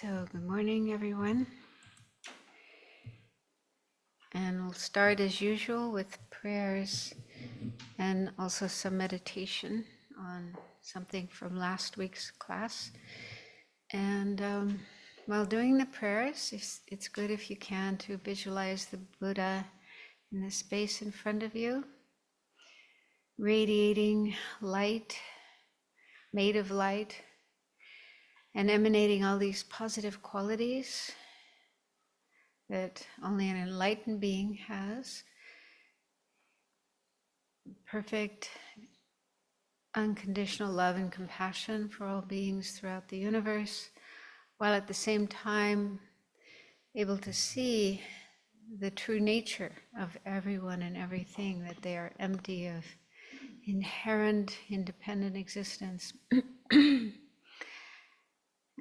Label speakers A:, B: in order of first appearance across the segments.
A: So, good morning, everyone. And we'll start as usual with prayers and also some meditation on something from last week's class. And while doing the prayers, it's good if you can to visualize the Buddha in the space in front of you, radiating light, made of light, and emanating all these positive qualities that only an enlightened being has. Perfect, unconditional love and compassion for all beings throughout the universe, while at the same time able to see the true nature of everyone and everything, that they are empty of inherent independent existence.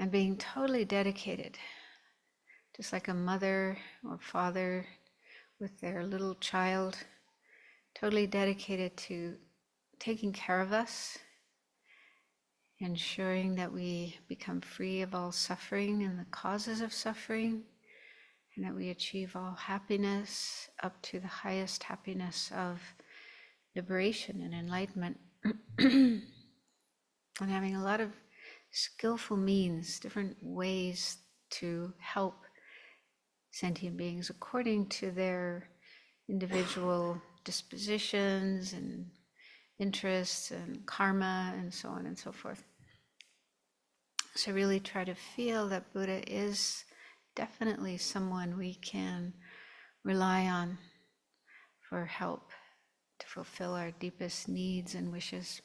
A: And being totally dedicated, just like a mother or father with their little child, totally dedicated to taking care of us, ensuring that we become free of all suffering and the causes of suffering, and that we achieve all happiness up to the highest happiness of liberation and enlightenment. And having a lot of skillful means, different ways to help sentient beings according to their individual dispositions and interests and karma and so on and so forth. So really try to feel that Buddha is definitely someone we can rely on for help to fulfill our deepest needs and wishes.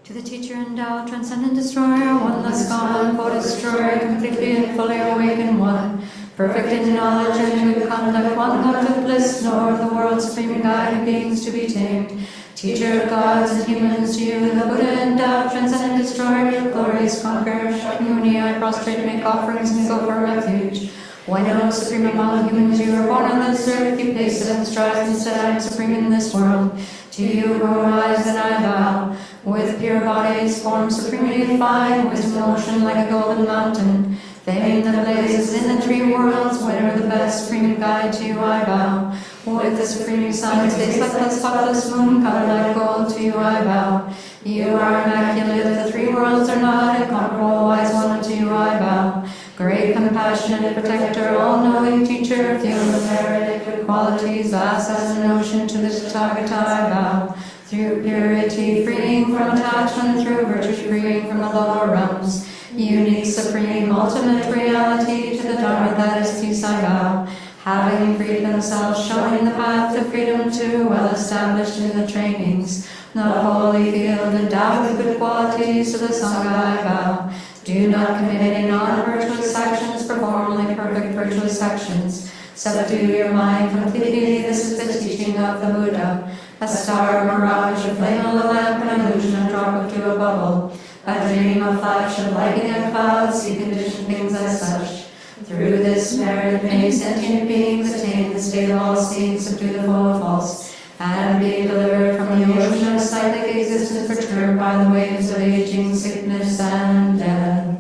B: To the teacher endowed, transcendent destroyer, oneless God, Bodhicitta, completely and fully awakened one, perfect in knowledge and good conduct, one heart of bliss, nor the world's supreme guide of beings to be tamed. Teacher of gods and humans, to you, the Buddha endowed, transcendent destroyer, glorious conqueror, Shakyamuni, I prostrate, make offerings, and go for refuge. Why no supreme among humans, you were born on this earth, you paced and strides and said, I am supreme in this world. To you who arise and I bow, with pure bodies, form supremely defined, wisdom motion like a golden mountain, fame that blazes in the three worlds, winner the best, supreme guide, to you I bow. With the supreme sun, face like the spotless moon, color like gold, to you I bow. You are immaculate, the three worlds are not incomparable, wise one, to you I bow. Great compassionate protector, all-knowing teacher, fuel of merit, good qualities, vast as an ocean, to the Tathagata I bow. Through purity, freeing from attachment, through virtue, freeing from the lower realms. Unique, supreme, ultimate reality, to the Dharma that is peace I bow. Having freed themselves, showing the path to freedom too, well established in the trainings. The holy field, endowed with good qualities, to the Sangha I bow. Do not commit any non-virtuous actions, perform only perfect virtuous actions. Subdue your mind completely, this is the teaching of the Buddha. A star, a mirage, a flame of a lamp, an illusion, a drop of dew, a bubble. A dream, a flash of lightning and clouds, see conditioned things as such. Through this merit may sentient beings attain the state of all seeing, subdue the foe of false, and be delivered from the ocean of psychic existence perturbed by the waves of aging, sickness, and death.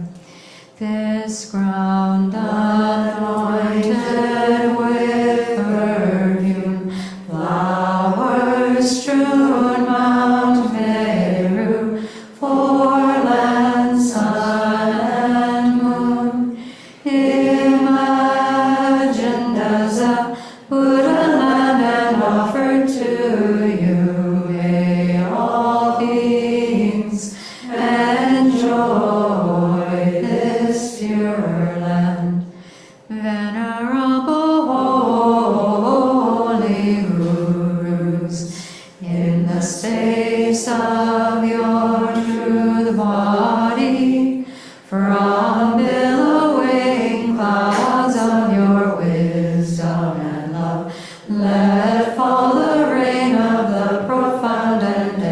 B: This ground anointed with perfume, flowers strewn Mount Meru, foreland, sun and moon, imagined as a Buddha land and offered to you, may all beings enjoy this pure land. Venerable holy gurus, in the space of your truth body, from billowing clouds of your wisdom and love, let fall the rain of the profound and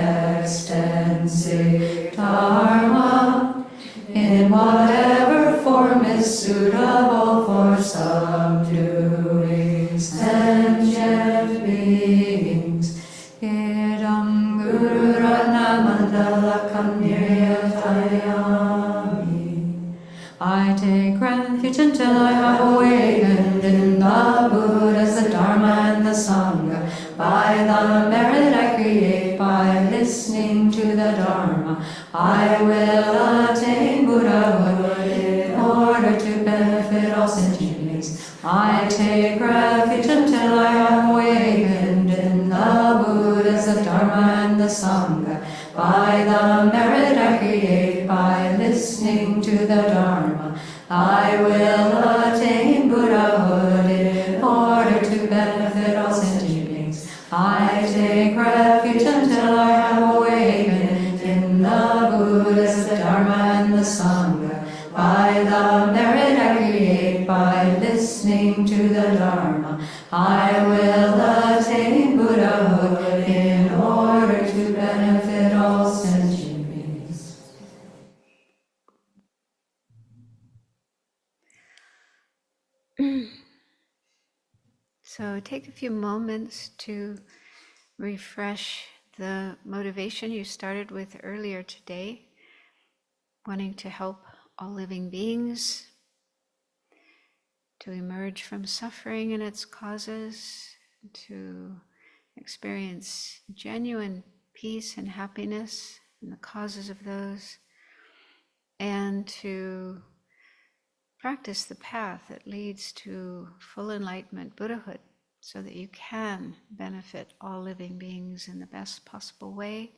B: extensive Dharma, in whatever form is suitable for subduing sentient beings. Idam Guru Ratnam refuge until I have awakened in the Buddhas, the Dharma, and the Sangha. By the merit I create by listening to the Dharma, I will attain Buddhahood in order to benefit all sentient beings. I take refuge until I am awakened in the Buddhas, the Dharma, and the Sangha. By the merit I create by listening to the Dharma, I will attain Buddhahood in order to benefit all sentient beings. I take refuge until I am awakened in the Buddhas, the Dharma, and the Sangha. By the merit I create by listening to the Dharma, I will attain Buddhahood in order to benefit all sentient beings.
A: So take a few moments to refresh the motivation you started with earlier today, wanting to help all living beings to emerge from suffering and its causes, to experience genuine peace and happiness and the causes of those, and to practice the path that leads to full enlightenment, Buddhahood, so that you can benefit all living beings in the best possible way,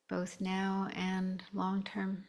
A: both now and long term.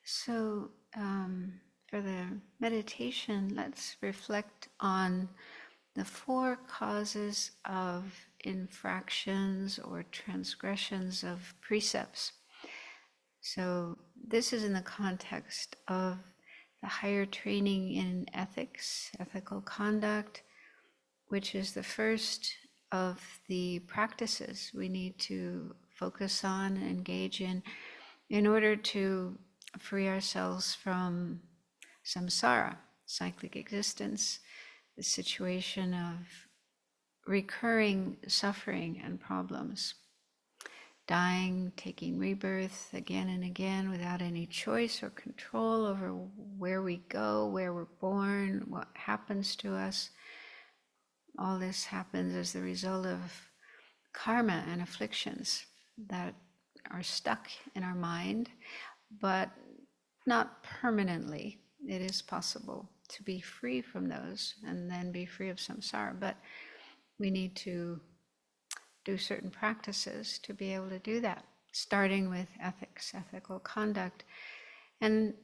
A: So, for the meditation, let's reflect on the 4 causes of infractions or transgressions of precepts. So, this is in the context of the higher training in ethics, ethical conduct, which is the first of the practices we need to focus on and engage in order to free ourselves from samsara, cyclic existence, the situation of recurring suffering and problems, dying, taking rebirth again and again without any choice or control over where we go, where we're born, what happens to us. All this happens as the result of karma and afflictions that are stuck in our mind, but not permanently. It is possible to be free from those and then be free of samsara, but we need to do certain practices to be able to do that, starting with ethics, ethical conduct. And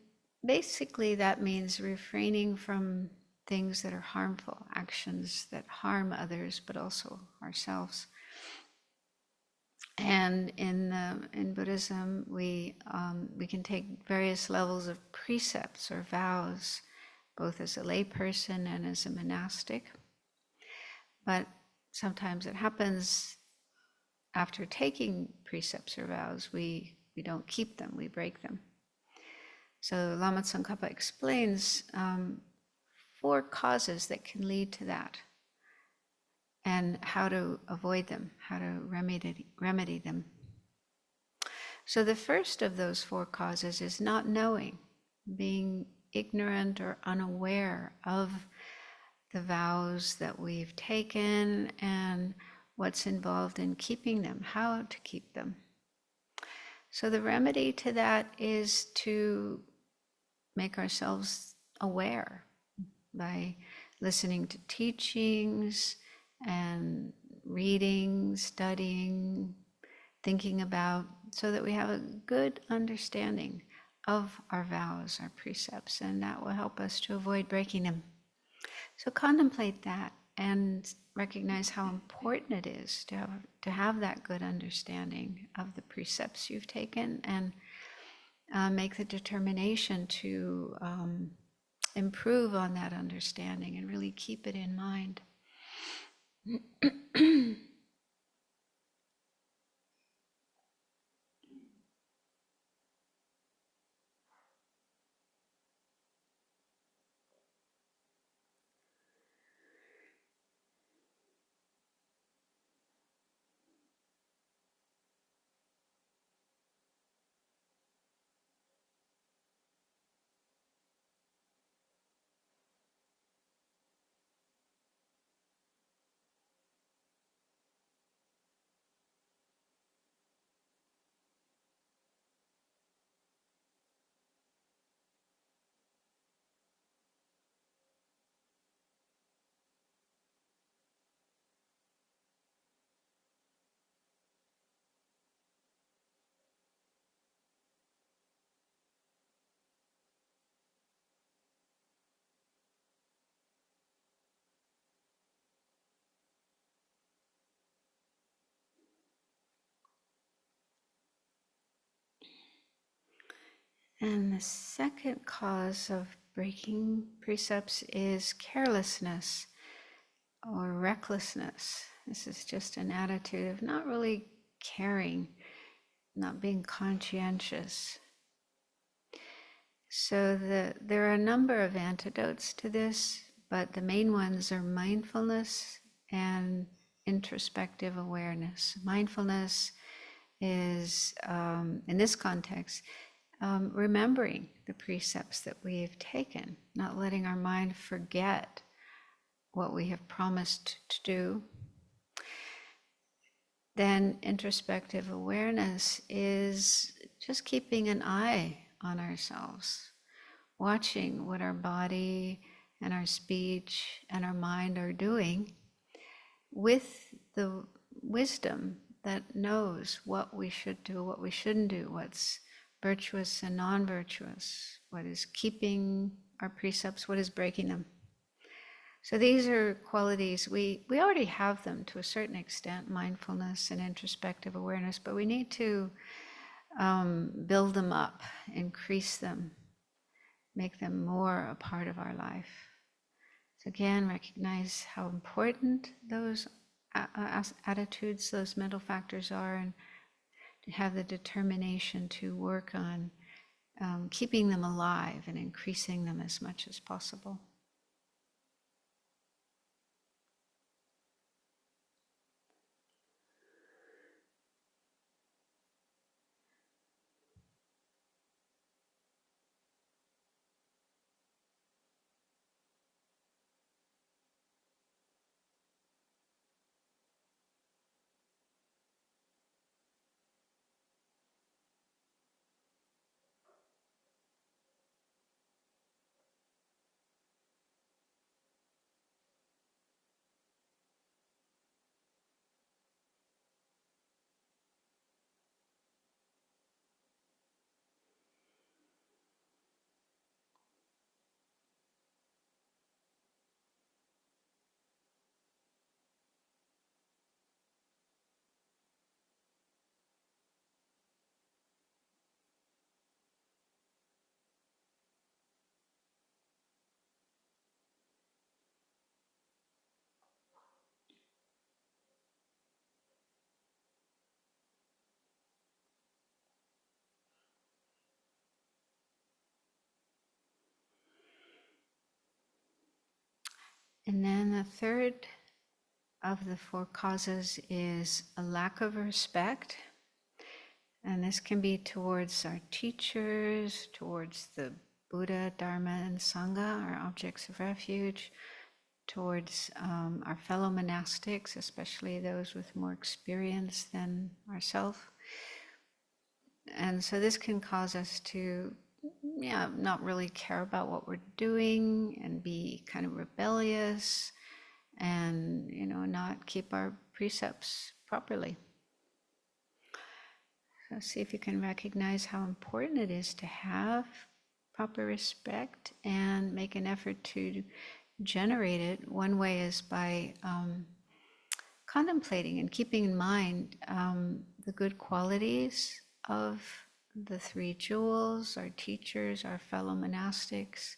A: basically that means refraining from things that are harmful, actions that harm others, but also ourselves. And in Buddhism, we can take various levels of precepts or vows, both as a layperson and as a monastic. But sometimes it happens after taking precepts or vows, we don't keep them, we break them. So Lama Tsongkhapa explains 4 causes that can lead to that, and how to avoid them, how to remedy them. So the first of those 4 causes is not knowing, being ignorant or unaware of the vows that we've taken and what's involved in keeping them, how to keep them. So the remedy to that is to make ourselves aware by listening to teachings and reading, studying, thinking about, so that we have a good understanding of our vows, our precepts, and that will help us to avoid breaking them. So contemplate that and recognize how important it is to have that good understanding of the precepts you've taken, and make the determination to improve on that understanding and really keep it in mind. And the second cause of breaking precepts is carelessness or recklessness. This is just an attitude of not really caring, not being conscientious. So there are a number of antidotes to this, but the main ones are mindfulness and introspective awareness. Mindfulness is, in this context, remembering the precepts that we have taken, not letting our mind forget what we have promised to do. Then introspective awareness is just keeping an eye on ourselves, watching what our body and our speech and our mind are doing with the wisdom that knows what we should do, what we shouldn't do, what's virtuous and non-virtuous, what is keeping our precepts, what is breaking them. So these are qualities, we already have them to a certain extent, mindfulness and introspective awareness, but we need to build them up, increase them, make them more a part of our life. So again, recognize how important those attitudes, those mental factors are, and to have the determination to work on keeping them alive and increasing them as much as possible. And then the third of the four causes is a lack of respect. And this can be towards our teachers, towards the Buddha, Dharma, and Sangha, our objects of refuge, towards our fellow monastics, especially those with more experience than ourselves. And so this can cause us to not really care about what we're doing and be kind of rebellious and, not keep our precepts properly. So see if you can recognize how important it is to have proper respect and make an effort to generate it. One way is by contemplating and keeping in mind the good qualities of the three jewels, our teachers, our fellow monastics,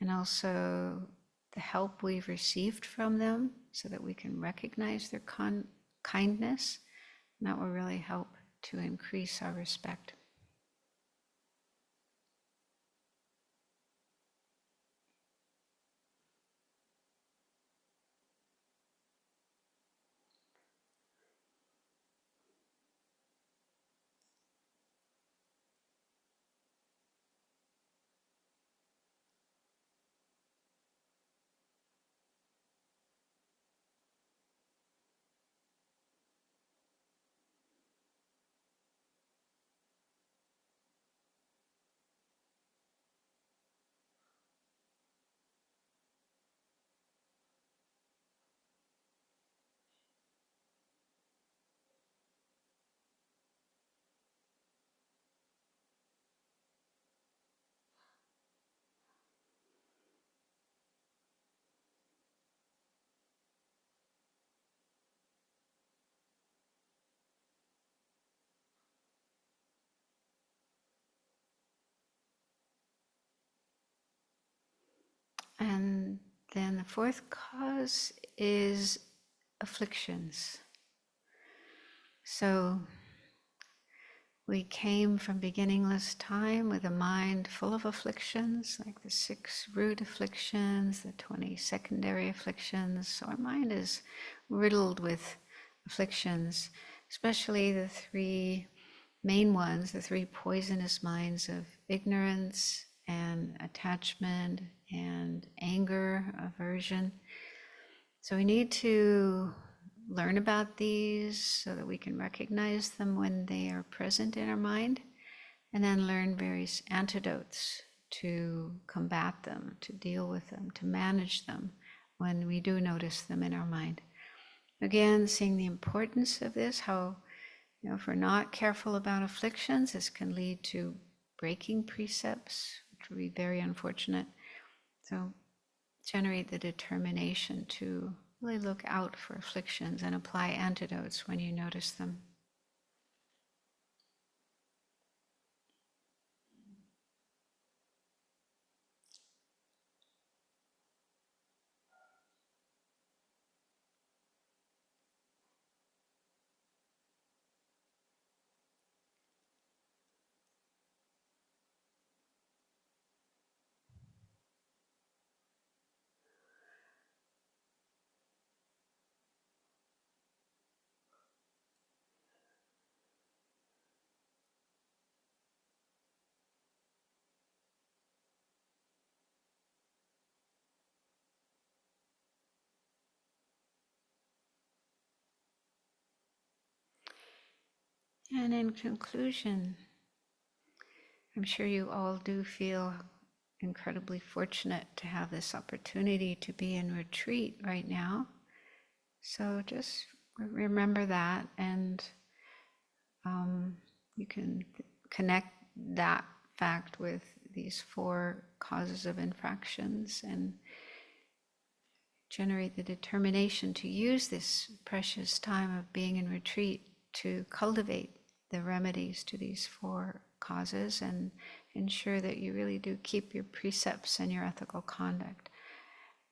A: and also the help we've received from them so that we can recognize their kindness. And that will really help to increase our respect. And then the fourth cause is afflictions. So we came from beginningless time with a mind full of afflictions, like the 6 root afflictions, the 20 secondary afflictions. So our mind is riddled with afflictions, especially the 3 main ones, the 3 poisonous minds of ignorance and attachment and anger, aversion. So we need to learn about these so that we can recognize them when they are present in our mind, and then learn various antidotes to combat them, to deal with them, to manage them when we do notice them in our mind. Again, seeing the importance of this, how if we're not careful about afflictions, this can lead to breaking precepts, which would be very unfortunate. So generate the determination to really look out for afflictions and apply antidotes when you notice them. And in conclusion, I'm sure you all do feel incredibly fortunate to have this opportunity to be in retreat right now. So just remember that, and you can connect that fact with these 4 causes of infractions and generate the determination to use this precious time of being in retreat to cultivate the remedies to these 4 causes and ensure that you really do keep your precepts and your ethical conduct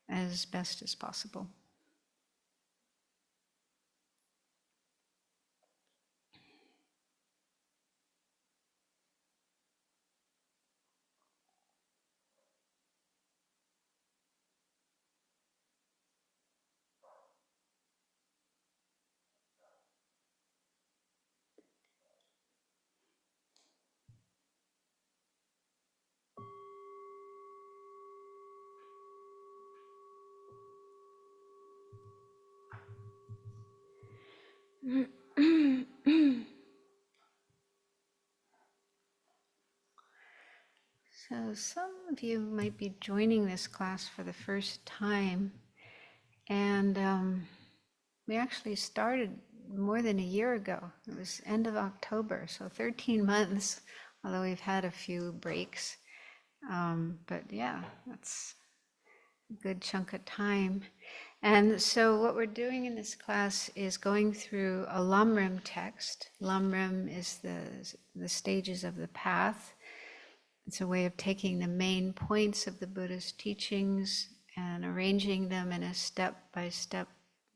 A: as best as possible. So some of you might be joining this class for the first time, and we actually started more than a year ago. It was end of October, so 13 months, although we've had a few breaks. But yeah, that's a good chunk of time. And so what we're doing in this class is going through a Lamrim text. Lamrim is the stages of the path. It's a way of taking the main points of the Buddha's teachings and arranging them in a step-by-step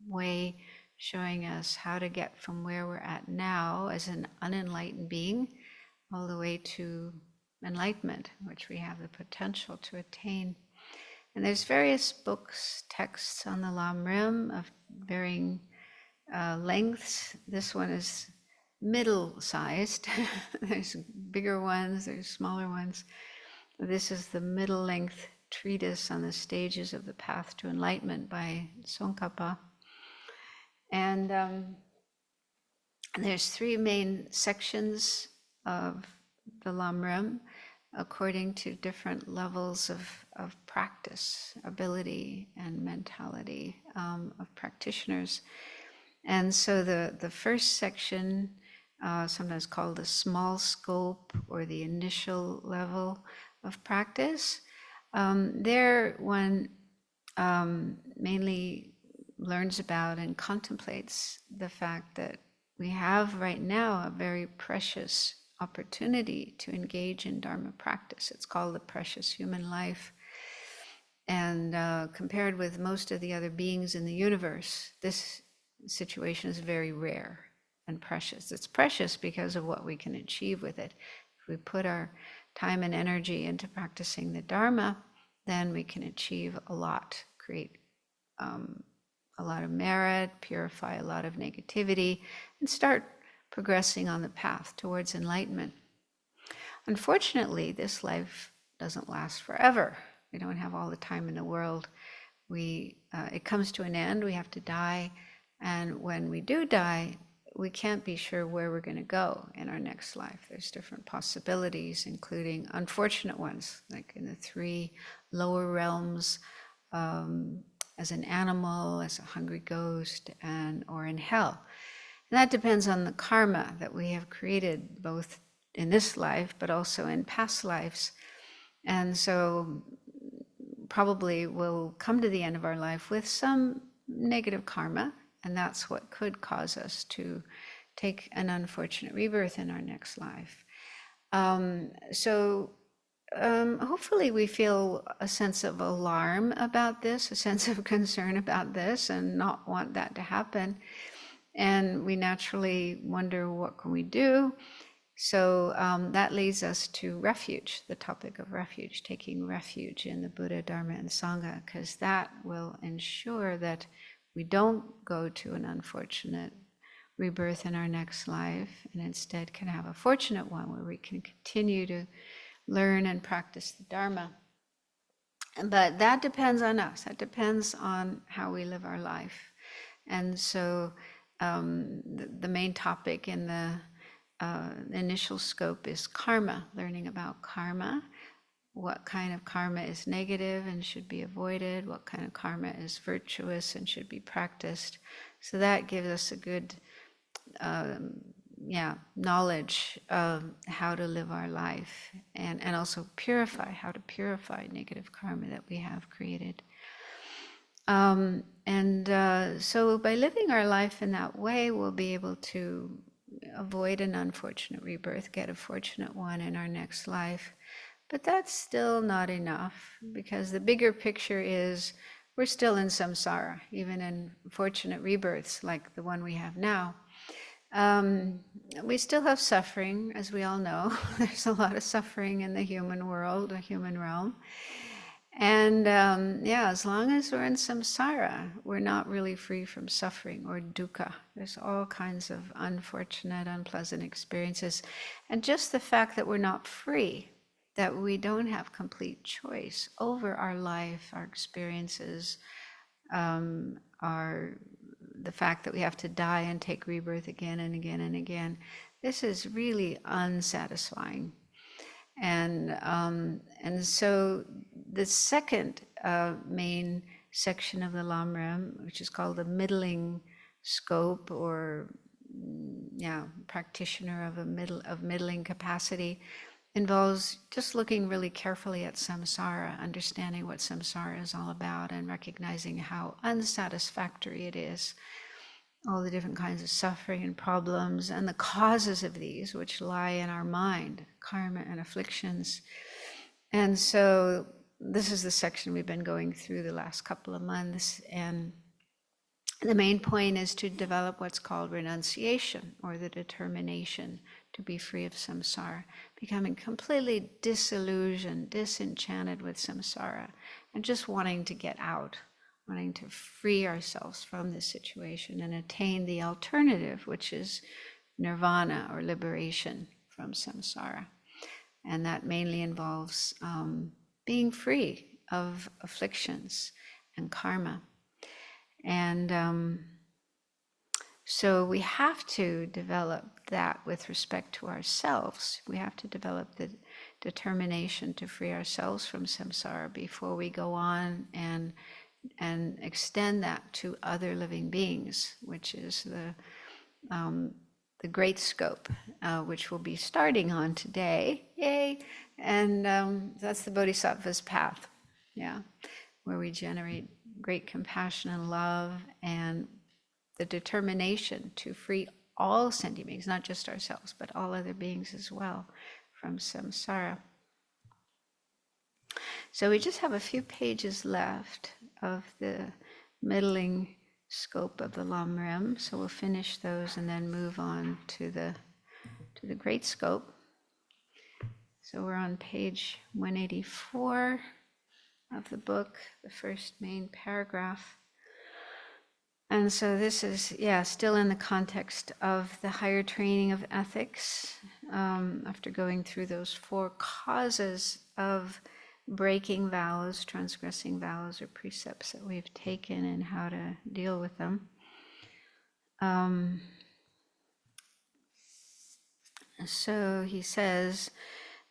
A: way, showing us how to get from where we're at now as an unenlightened being all the way to enlightenment, which we have the potential to attain. And there's various books, texts on the Lamrim of varying lengths. This one is middle-sized. There's bigger ones, there's smaller ones. This is the Middle-Length Treatise on the Stages of the Path to Enlightenment by Tsongkhapa. And there's 3 main sections of the Lamrim according to different levels of practice, ability, and mentality of practitioners. And so the first section, sometimes called the small scope or the initial level of practice, there one mainly learns about and contemplates the fact that we have right now a very precious opportunity to engage in Dharma practice. It's called the precious human life. And compared with most of the other beings in the universe, this situation is very rare and precious. It's precious because of what we can achieve with it. If we put our time and energy into practicing the Dharma, then we can achieve a lot, create a lot of merit, purify a lot of negativity, and start progressing on the path towards enlightenment. Unfortunately, this life doesn't last forever. We don't have all the time in the world. It comes to an end, we have to die, and when we do die, we can't be sure where we're going to go in our next life. There's different possibilities, including unfortunate ones, like in the 3 lower realms, as an animal, as a hungry ghost, or in hell. And that depends on the karma that we have created, both in this life, but also in past lives. And so probably we'll come to the end of our life with some negative karma, and that's what could cause us to take an unfortunate rebirth in our next life. Hopefully we feel a sense of alarm about this, a sense of concern about this, and not want that to happen. And we naturally wonder, what can we do? So that leads us to refuge, the topic of refuge, taking refuge in the Buddha, Dharma, and Sangha, because that will ensure that we don't go to an unfortunate rebirth in our next life, and instead can have a fortunate one where we can continue to learn and practice the Dharma. But that depends on us. That depends on how we live our life. And so the main topic in the initial scope is karma, learning about karma. What kind of karma is negative and should be avoided? What kind of karma is virtuous and should be practiced? So that gives us a good knowledge of how to live our life, and also how to purify negative karma that we have created. So by living our life in that way, we'll be able to avoid an unfortunate rebirth, get a fortunate one in our next life. But that's still not enough, because the bigger picture is we're still in samsara, even in fortunate rebirths like the one we have now. We still have suffering, as we all know. There's a lot of suffering in the human world, the human realm. And as long as we're in samsara, we're not really free from suffering or dukkha. There's all kinds of unfortunate, unpleasant experiences. And just the fact that we're not free, that we don't have complete choice over our life, our experiences, the fact that we have to die and take rebirth again and again and again, this is really unsatisfying. And so the second main section of the Lamrim, which is called the middling scope or practitioner of middling capacity, involves just looking really carefully at samsara, understanding what samsara is all about, and recognizing how unsatisfactory it is, all the different kinds of suffering and problems, and the causes of these, which lie in our mind, karma and afflictions. And so this is the section we've been going through the last couple of months, and the main point is to develop what's called renunciation, or the determination to be free of samsara, becoming completely disillusioned, disenchanted with samsara, and just wanting to get out, wanting to free ourselves from this situation and attain the alternative, which is nirvana, or liberation from samsara. And that mainly involves being free of afflictions and karma. And so we have to develop that with respect to ourselves. We have to develop the determination to free ourselves from samsara before we go on and extend that to other living beings, which is the great scope, which we'll be starting on today. Yay! And that's the Bodhisattva's path, where we generate great compassion and love, and the determination to free all sentient beings, not just ourselves, but all other beings as well, from samsara. So we just have a few pages left of the middling scope of the Lamrim, so we'll finish those and then move on to the great scope. So we're on page 184 of the book, the first main paragraph. And so this is, still in the context of the higher training of ethics, after going through those 4 causes of breaking vows, transgressing vows or precepts that we've taken, and how to deal with them. So he says,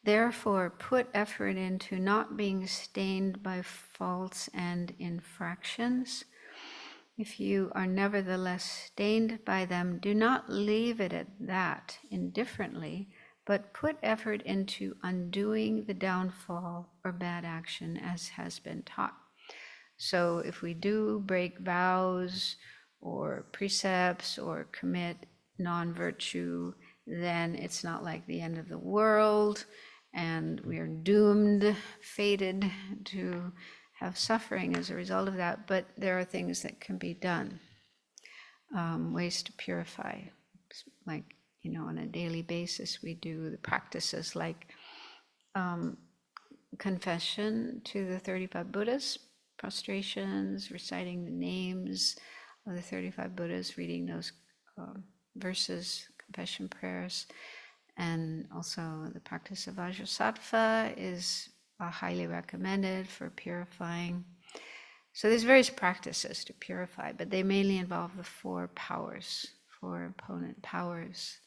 A: therefore put effort into not being stained by faults and infractions. If you are nevertheless stained by them, do not leave it at that indifferently, but put effort into undoing the downfall or bad action as has been taught. So if we do break vows or precepts or commit non-virtue, then it's not like the end of the world and we are doomed, fated to have suffering as a result of that. But there are things that can be done, ways to purify, like, on a daily basis we do the practices like confession to the 35 Buddhas, prostrations, reciting the names of the 35 Buddhas, reading those verses, confession prayers, and also the practice of Vajrasattva is highly recommended for purifying. So there's various practices to purify, but they mainly involve the 4 powers, 4 opponent powers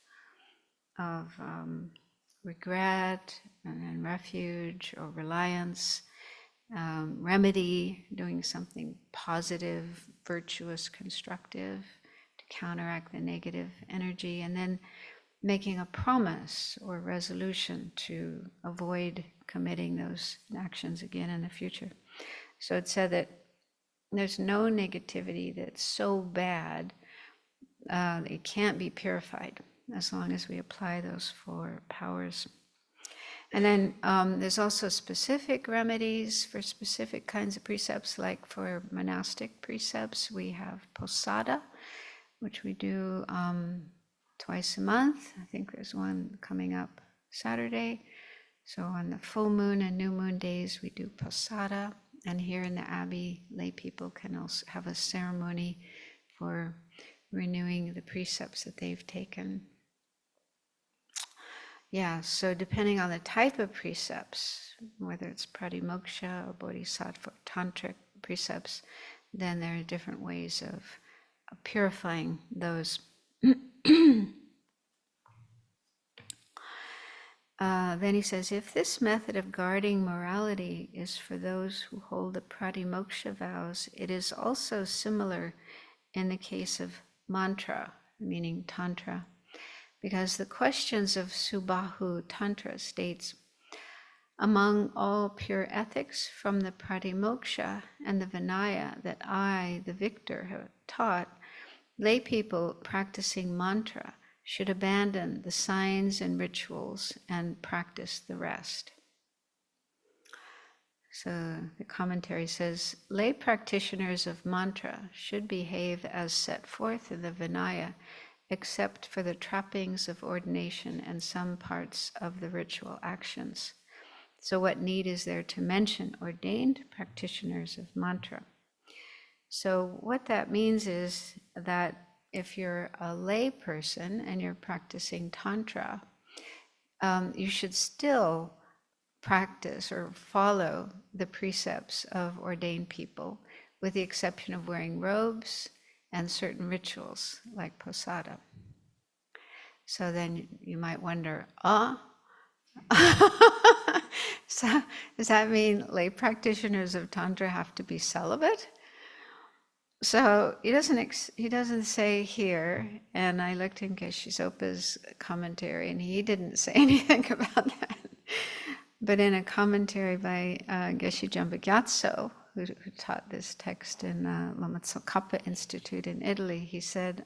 A: of regret and refuge or reliance, remedy, doing something positive, virtuous, constructive to counteract the negative energy, and then making a promise or resolution to avoid committing those actions again in the future. So it said that there's no negativity that's so bad it can't be purified as long as we apply those 4 powers. And then there's also specific remedies for specific kinds of precepts, like for monastic precepts, we have posada, which we do twice a month. I think there's one coming up Saturday. So on the full moon and new moon days, we do posada. And here in the Abbey, lay people can also have a ceremony for renewing the precepts that they've taken. So depending on the type of precepts, whether it's pratimoksha or bodhisattva or tantric precepts, then there are different ways of purifying those. Then he says, if this method of guarding morality is for those who hold the pratimoksha vows, it is also similar in the case of mantra, meaning Tantra, because the questions of Subahu Tantra states, among all pure ethics from the Pratimoksha and the Vinaya that I, the victor, have taught, lay people practicing mantra should abandon the signs and rituals and practice the rest. So the commentary says, lay practitioners of mantra should behave as set forth in the Vinaya, except for the trappings of ordination and some parts of the ritual actions. So what need is there to mention ordained practitioners of mantra? So what that means is that if you're a lay person and you're practicing Tantra, you should still practice or follow the precepts of ordained people, with the exception of wearing robes and certain rituals like posada. So then you might wonder, so does that mean lay practitioners of Tantra have to be celibate? So he doesn't say here, and I looked in Geshe Sopa's commentary, and he didn't say anything about that. But in a commentary by Geshe Jamba Gyatso, who taught this text in Lama Tsongkhapa Institute in Italy, he said,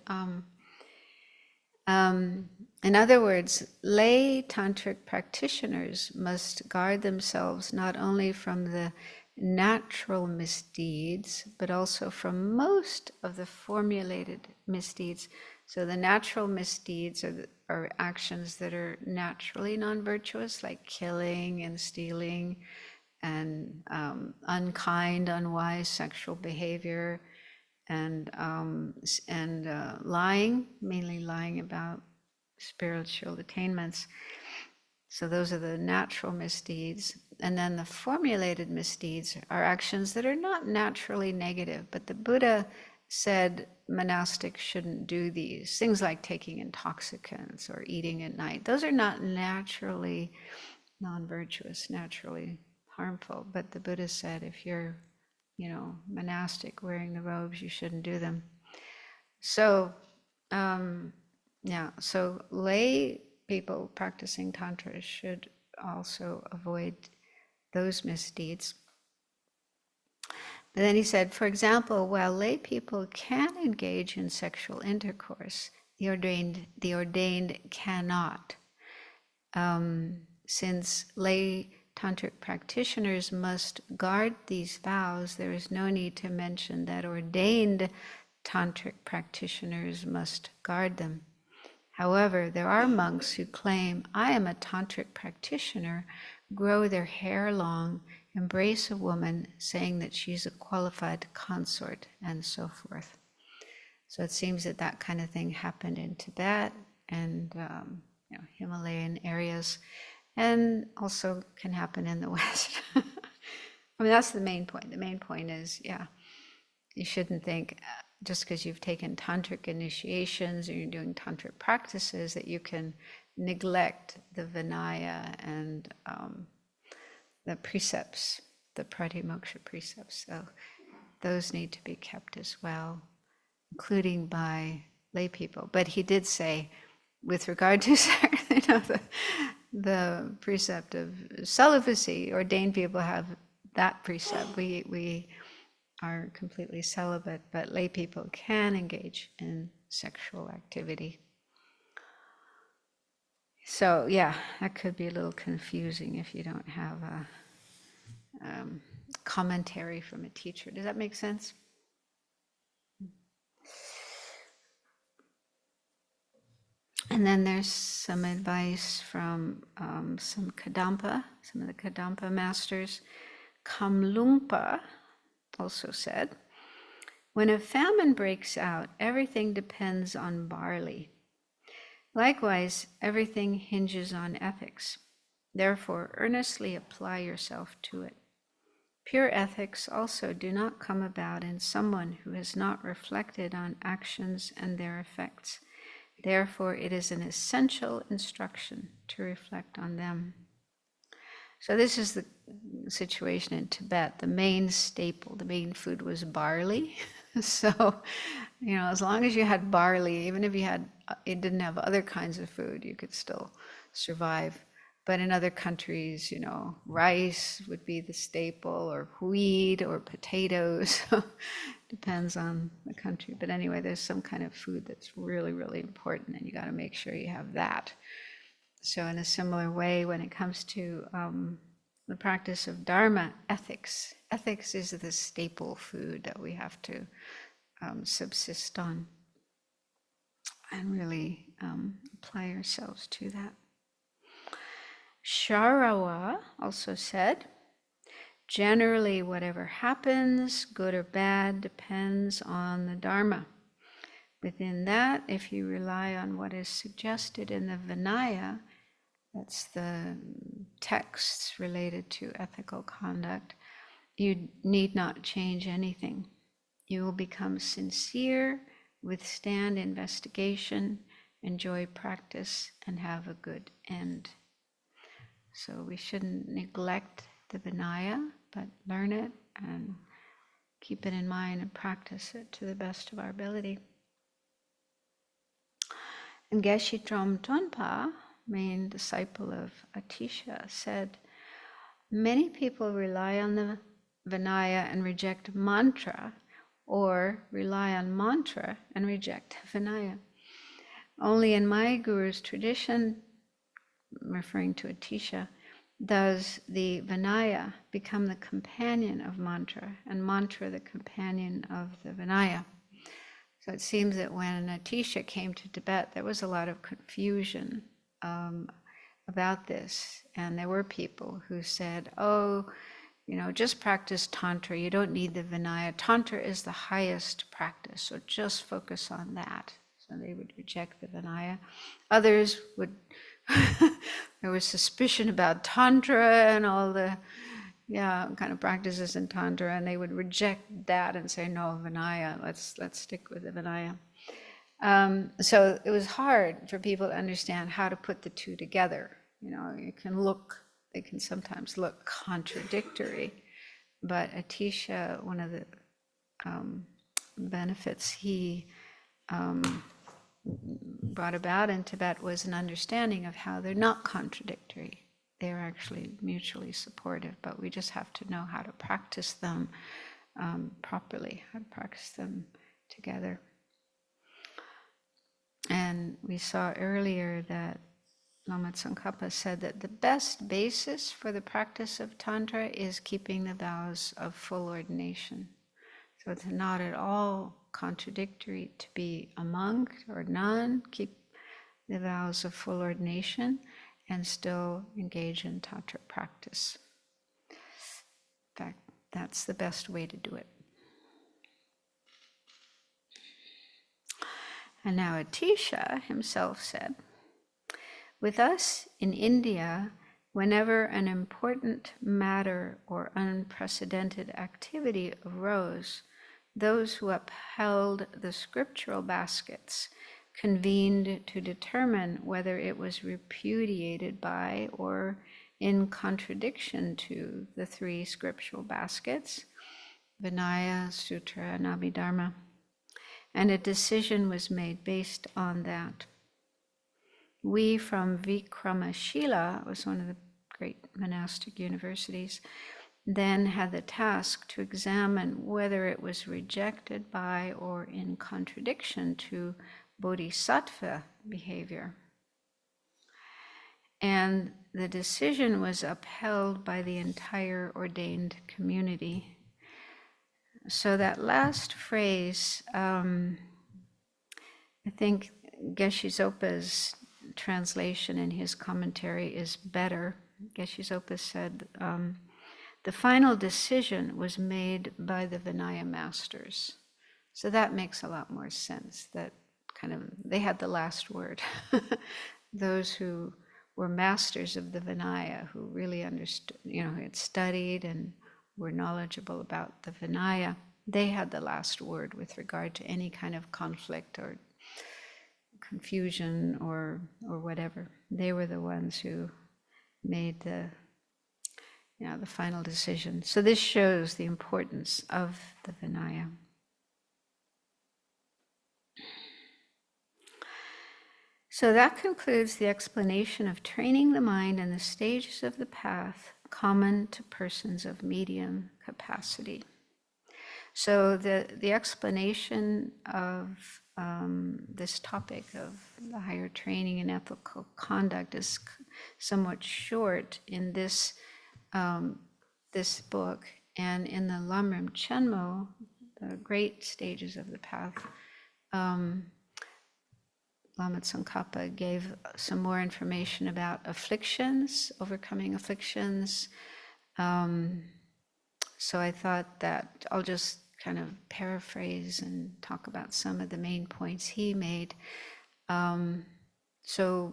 A: in other words, lay tantric practitioners must guard themselves not only from the natural misdeeds, but also from most of the formulated misdeeds. So the natural misdeeds are actions that are naturally non-virtuous, like killing and stealing and unkind, unwise sexual behavior, and lying, mainly lying about spiritual attainments. So those are the natural misdeeds. And then the formulated misdeeds are actions that are not naturally negative, but the Buddha said monastics shouldn't do these. Things like taking intoxicants or eating at night. Those are not naturally non-virtuous, naturally harmful. But the Buddha said if you're, monastic, wearing the robes, you shouldn't do them. So, so lay people practicing Tantra should also avoid those misdeeds. But then he said, for example, while lay people can engage in sexual intercourse, the ordained cannot. Since lay tantric practitioners must guard these vows, there is no need to mention that ordained tantric practitioners must guard them. However, there are monks who claim, I am a tantric practitioner, grow their hair long, embrace a woman, saying that she's a qualified consort, and so forth. So it seems that that kind of thing happened in Tibet and Himalayan areas, and also can happen in the West. I mean, that's the main point. The main point is, you shouldn't think just because you've taken tantric initiations or you're doing tantric practices that you can neglect the Vinaya and the precepts, the Pratimoksha precepts. So those need to be kept as well, including by lay people. But he did say, with regard to the precept of celibacy, ordained people have that precept. We are completely celibate, but lay people can engage in sexual activity. So that could be a little confusing if you don't have a commentary from a teacher. Does that make sense? And then there's some advice from some of the Kadampa masters. Kamlungpa also said, when a famine breaks out, everything depends on barley. Likewise, everything hinges on ethics. Therefore, earnestly apply yourself to it. Pure ethics also do not come about in someone who has not reflected on actions and their effects. Therefore, it is an essential instruction to reflect on them. So this is the situation in Tibet. The main staple, the main food was barley. So, as long as you had barley, even if it didn't have other kinds of food, you could still survive. But in other countries, rice would be the staple, or wheat, or potatoes. Depends on the country. But anyway, there's some kind of food that's really, really important, and you got to make sure you have that. So in a similar way, when it comes to the practice of Dharma, ethics is the staple food that we have to subsist on and really apply ourselves to that. Sharawa also said, generally whatever happens, good or bad, depends on the Dharma. Within that, if you rely on what is suggested in the Vinaya, that's the texts related to ethical conduct, you need not change anything. You will become sincere, withstand investigation, enjoy practice, and have a good end. So we shouldn't neglect the Vinaya, but learn it and keep it in mind and practice it to the best of our ability. And Geshe Trom Tonpa, main disciple of Atisha, said, many people rely on the Vinaya and reject mantra, or rely on mantra and reject Vinaya. Only in my guru's tradition, referring to Atisha, does the Vinaya become the companion of mantra, and mantra the companion of the Vinaya. So it seems that when Atisha came to Tibet, there was a lot of confusion about this. And there were people who said, just practice Tantra. You don't need the Vinaya. Tantra is the highest practice, so just focus on that. So they would reject the Vinaya. Others would, there was suspicion about Tantra and all the kind of practices in Tantra, and they would reject that and say, no, Vinaya, let's stick with the Vinaya. So it was hard for people to understand how to put the two together. They can sometimes look contradictory, but Atisha, one of the benefits he brought about in Tibet was an understanding of how they're not contradictory. They're actually mutually supportive, but we just have to know how to practice them properly, how to practice them together. And we saw earlier that Lama Tsongkhapa said that the best basis for the practice of Tantra is keeping the vows of full ordination. So it's not at all contradictory to be a monk or nun, keep the vows of full ordination, and still engage in Tantra practice. In fact, that's the best way to do it. And now Atisha himself said, with us in India, whenever an important matter or unprecedented activity arose, those who upheld the scriptural baskets convened to determine whether it was repudiated by or in contradiction to the three scriptural baskets, Vinaya, Sutra, and Abhidharma. And a decision was made based on that. We from Vikramashila, was one of the great monastic universities, then had the task to examine whether it was rejected by or in contradiction to Bodhisattva behavior. And the decision was upheld by the entire ordained community. So that last phrase, I think Geshe Zopa's translation in his commentary is better. Geshe Zopa said, the final decision was made by the Vinaya masters. So that makes a lot more sense, that they had the last word. Those who were masters of the Vinaya, who really understood, who had studied and were knowledgeable about the Vinaya, they had the last word with regard to any kind of conflict or confusion or whatever. They were the ones who made the final decision. So this shows the importance of the Vinaya. So that concludes the explanation of training the mind and the stages of the path common to persons of medium capacity. So the explanation of this topic of the higher training and ethical conduct is somewhat short in this this book, and in the Lamrim Chenmo, the great stages of the path, Lama Tsongkhapa gave some more information about afflictions, overcoming afflictions. So I thought that I'll just kind of paraphrase and talk about some of the main points he made. So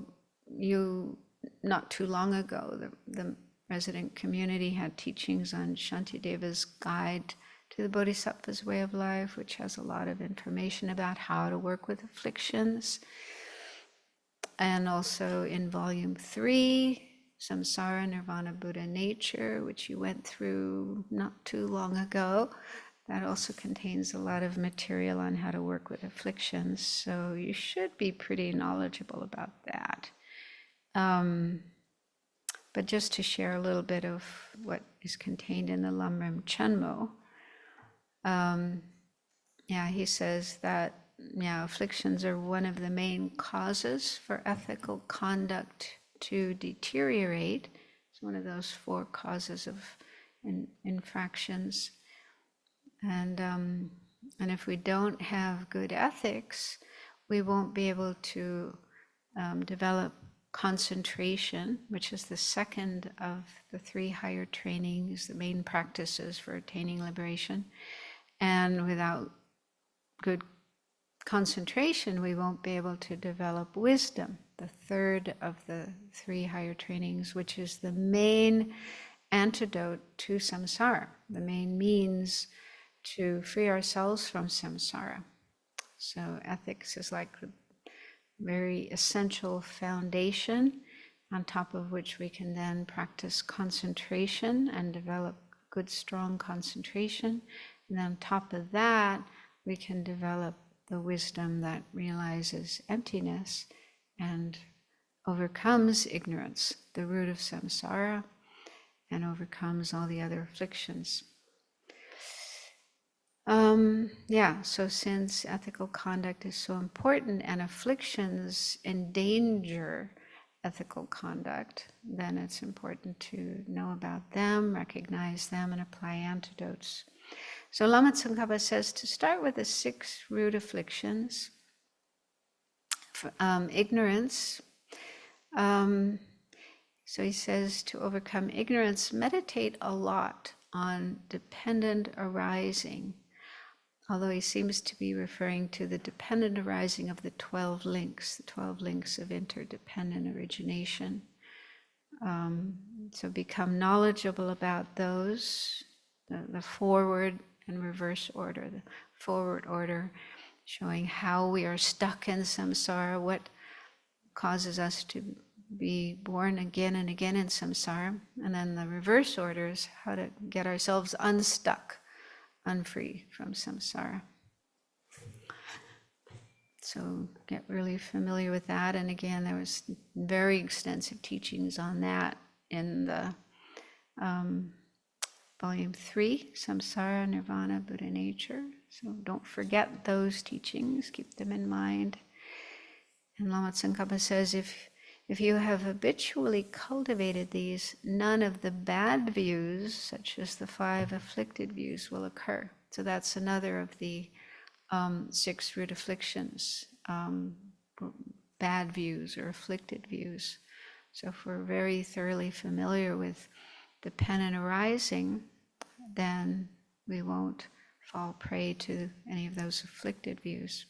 A: not too long ago, the resident community had teachings on Shantideva's Guide to the Bodhisattva's Way of Life, which has a lot of information about how to work with afflictions. And also in volume 3, Samsara, Nirvana, Buddha, Nature, which you went through not too long ago. That also contains a lot of material on how to work with afflictions. So you should be pretty knowledgeable about that. But just to share a little bit of what is contained in the Lamrim Chenmo, he says that afflictions are one of the main causes for ethical conduct to deteriorate. It's one of those 4 causes of infractions. And if we don't have good ethics, we won't be able to develop concentration, which is the second of the 3 higher trainings, the main practices for attaining liberation. And without good concentration, we won't be able to develop wisdom, the third of the 3 higher trainings, which is the main antidote to samsara, the main means to free ourselves from samsara. So ethics is like a very essential foundation on top of which we can then practice concentration and develop good, strong concentration. And on top of that, we can develop the wisdom that realizes emptiness and overcomes ignorance, the root of samsara, and overcomes all the other afflictions. So since ethical conduct is so important and afflictions endanger ethical conduct, then it's important to know about them, recognize them, and apply antidotes. So Lama Tsongkhapa says to start with the 6 root afflictions, ignorance. So he says to overcome ignorance, meditate a lot on dependent arising, although he seems to be referring to the dependent arising of the 12 links, the 12 links of interdependent origination. So become knowledgeable about those, the forward and reverse order. The forward order showing how we are stuck in samsara, what causes us to be born again and again in samsara. And then the reverse order is how to get ourselves unstuck, unfree from samsara. So get really familiar with that. And again, there was very extensive teachings on that in the volume 3, Samsara, Nirvana, Buddha, Nature. So don't forget those teachings, keep them in mind. And Lama Tsongkhapa says, if you have habitually cultivated these, none of the bad views, such as the 5 afflicted views, will occur. So that's another of the 6 root afflictions, bad views or afflicted views. So if we're very thoroughly familiar with dependent arising, then we won't fall prey to any of those afflicted views.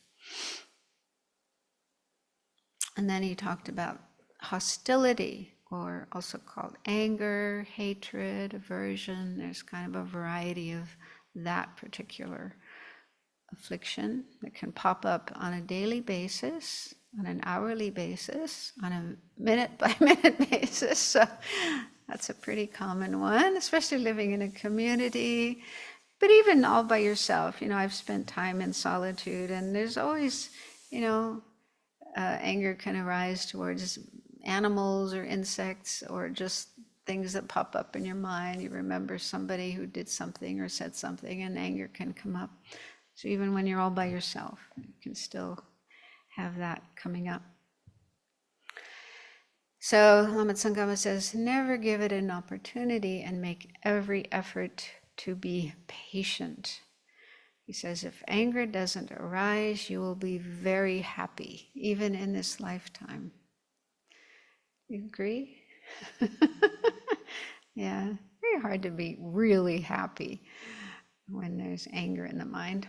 A: And then he talked about hostility, or also called anger, hatred, aversion. There's kind of a variety of that particular affliction that can pop up on a daily basis, on an hourly basis, on a minute-by-minute basis. So that's a pretty common one, especially living in a community, but even all by yourself. I've spent time in solitude, and there's always, anger can arise towards animals or insects or just things that pop up in your mind. You remember somebody who did something or said something, and anger can come up. So even when you're all by yourself, you can still have that coming up. So Lama Tsongkhapa says, never give it an opportunity and make every effort to be patient. He says, if anger doesn't arise, you will be very happy, even in this lifetime. You agree? Yeah, very hard to be really happy when there's anger in the mind.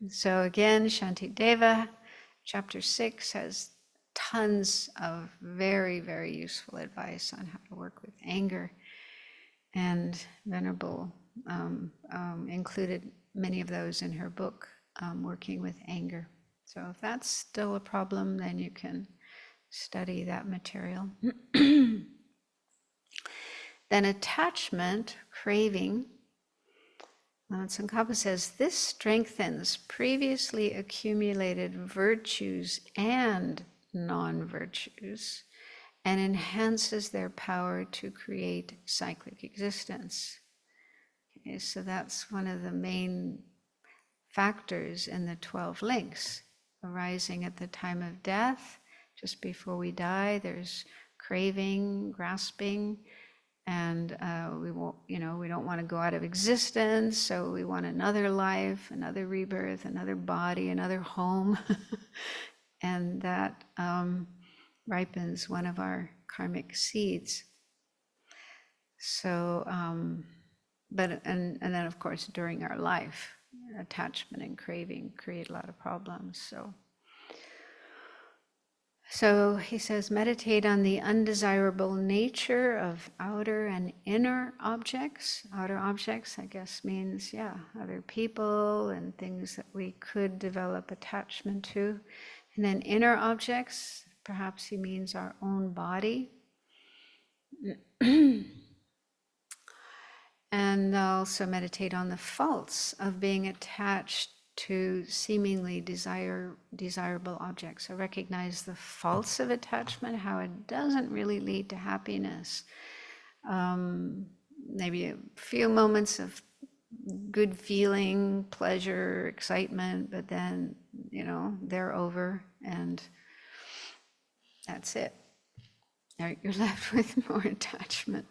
A: So again, Shantideva, chapter 6, has tons of very, very useful advice on how to work with anger. And Venerable included many of those in her book, Working with Anger. So if that's still a problem, then you can study that material. Then attachment, craving. Lama Tsongkhapa says, this strengthens previously accumulated virtues and non-virtues and enhances their power to create cyclic existence. Okay, so that's one of the main factors in the 12 links arising at the time of death. Just before we die, there's craving, grasping, and we don't want to go out of existence, so we want another life, another rebirth, another body, another home. And that ripens one of our karmic seeds. So, and then of course during our life, attachment and craving create a lot of problems. So he says, meditate on the undesirable nature of outer and inner objects. Outer objects, I guess, means, other people and things that we could develop attachment to. And then inner objects, perhaps he means our own body. And also meditate on the faults of being attached to seemingly desirable objects. So recognize the faults of attachment, how it doesn't really lead to happiness. Maybe a few moments of good feeling, pleasure, excitement, but then, they're over and that's it. You're left with more attachment.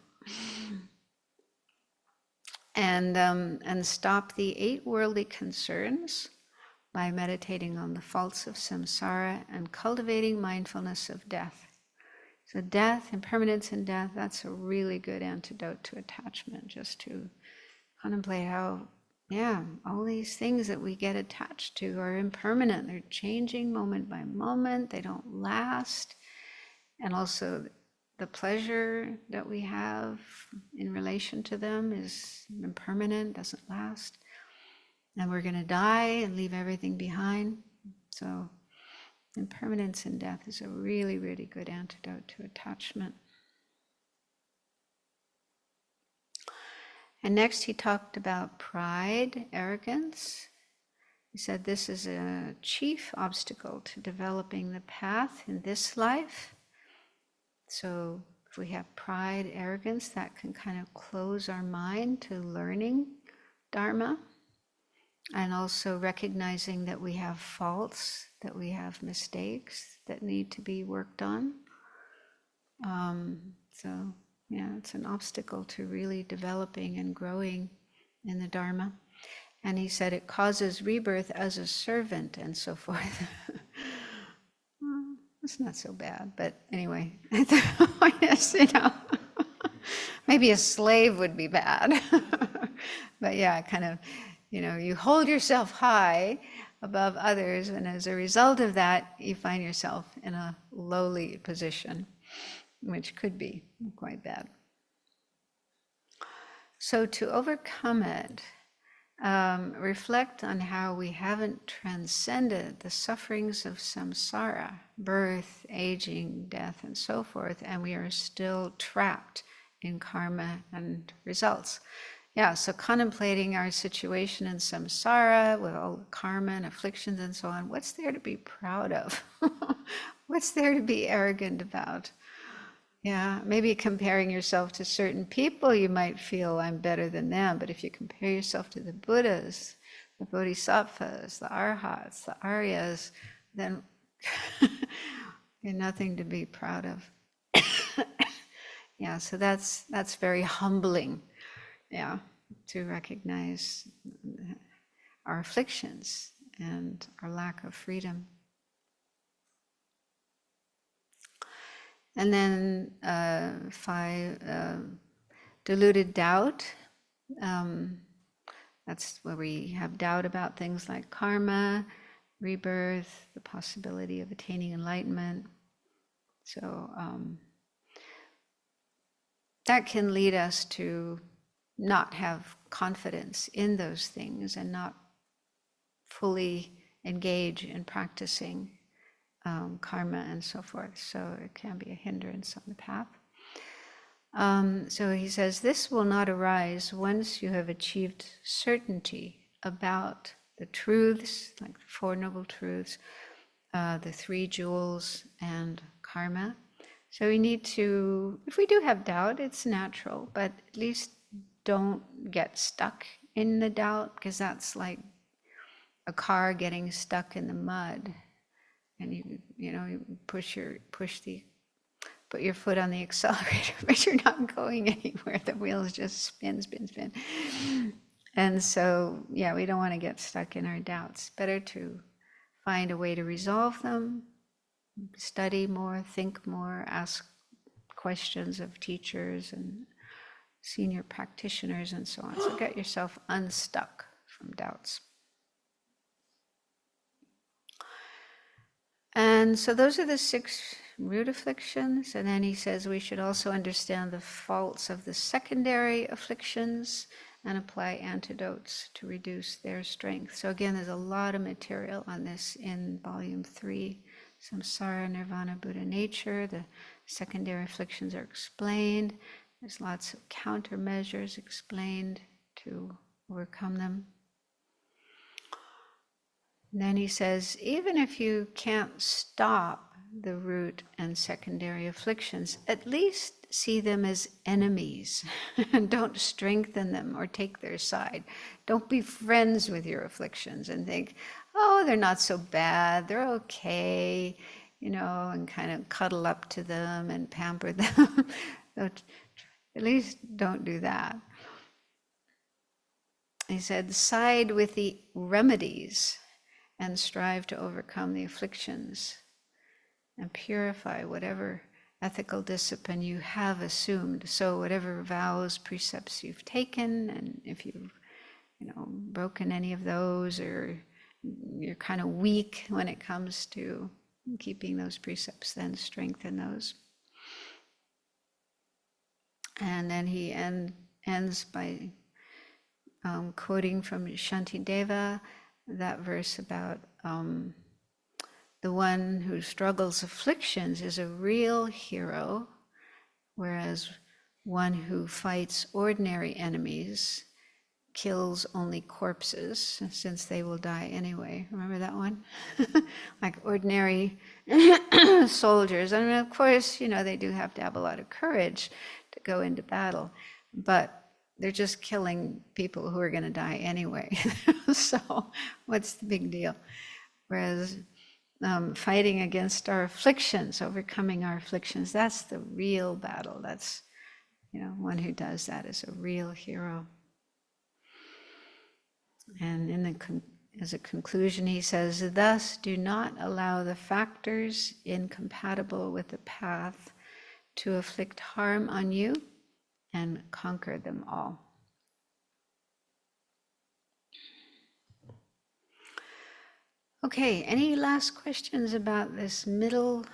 A: And stop the 8 worldly concerns by meditating on the faults of samsara and cultivating mindfulness of death. So death, impermanence in death, that's a really good antidote to attachment, just to contemplate how, all these things that we get attached to are impermanent. They're changing moment by moment. They don't last. And also the pleasure that we have in relation to them is impermanent, doesn't last. And we're going to die and leave everything behind. So impermanence in death is a really, really good antidote to attachment. And next he talked about pride, arrogance. He said this is a chief obstacle to developing the path in this life. So if we have pride, arrogance, that can kind of close our mind to learning Dharma, and also recognizing that we have faults, that we have mistakes that need to be worked on. It's an obstacle to really developing and growing in the Dharma. And he said it causes rebirth as a servant and so forth. It's not so bad, but anyway, the point is, maybe a slave would be bad. But kind of, you hold yourself high above others, and as a result of that, you find yourself in a lowly position, which could be quite bad. So to overcome it, reflect on how we haven't transcended the sufferings of samsara, birth, aging, death, and so forth, and we are still trapped in karma and results. Yeah, so contemplating our situation in samsara with all the karma and afflictions and so on, what's there to be proud of? What's there to be arrogant about? Yeah, maybe comparing yourself to certain people, you might feel I'm better than them. But if you compare yourself to the Buddhas, the Bodhisattvas, the Arhats, the Aryas, then you're nothing to be proud of. Yeah, so that's very humbling. Yeah, to recognize our afflictions and our lack of freedom. And then 5, deluded doubt. That's where we have doubt about things like karma, rebirth, the possibility of attaining enlightenment. So that can lead us to not have confidence in those things and not fully engage in practicing karma and so forth. So it can be a hindrance on the path. So he says, this will not arise once you have achieved certainty about the truths, like the Four Noble Truths, the 3 jewels, and karma. So we need to, if we do have doubt, it's natural, but at least don't get stuck in the doubt, because that's like a car getting stuck in the mud, and you put your foot on the accelerator, but you're not going anywhere. The wheels just spin. And so, yeah, we don't want to get stuck in our doubts. Better to find a way to resolve them, study more, think more, ask questions of teachers and senior practitioners and so on. So get yourself unstuck from doubts. And so those are the 6 root afflictions. And then he says we should also understand the faults of the secondary afflictions and apply antidotes to reduce their strength. So again, there's a lot of material on this in volume 3, Samsara, Nirvana, Buddha Nature. The secondary afflictions are explained. There's lots of countermeasures explained to overcome them. And then he says, even if you can't stop the root and secondary afflictions, at least see them as enemies. Don't strengthen them or take their side. Don't be friends with your afflictions and think, oh, they're not so bad, they're okay, and kind of cuddle up to them and pamper them. At least don't do that. He said, side with the remedies and strive to overcome the afflictions and purify whatever ethical discipline you have assumed. So whatever vows, precepts you've taken, and if you've broken any of those, or you're kind of weak when it comes to keeping those precepts, then strengthen those. And then he ends by quoting from Shantideva, that verse about the one who struggles afflictions is a real hero, whereas one who fights ordinary enemies kills only corpses, since they will die anyway. Remember that one? Like ordinary soldiers. I mean, of course, they do have to have a lot of courage to go into battle, but they're just killing people who are going to die anyway. So what's the big deal? Whereas fighting against our afflictions, overcoming our afflictions, that's the real battle. That's, one who does that is a real hero. And as a conclusion, he says, thus do not allow the factors incompatible with the path to afflict harm on you, and conquer them all. Okay, any last questions about this middle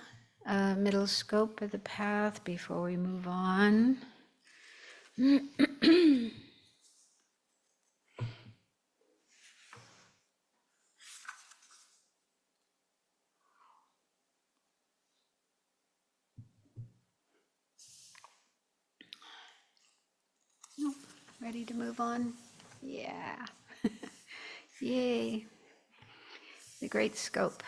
A: scope of the path before we move on? No, Ready to move on? Yeah. Yay. The great scope.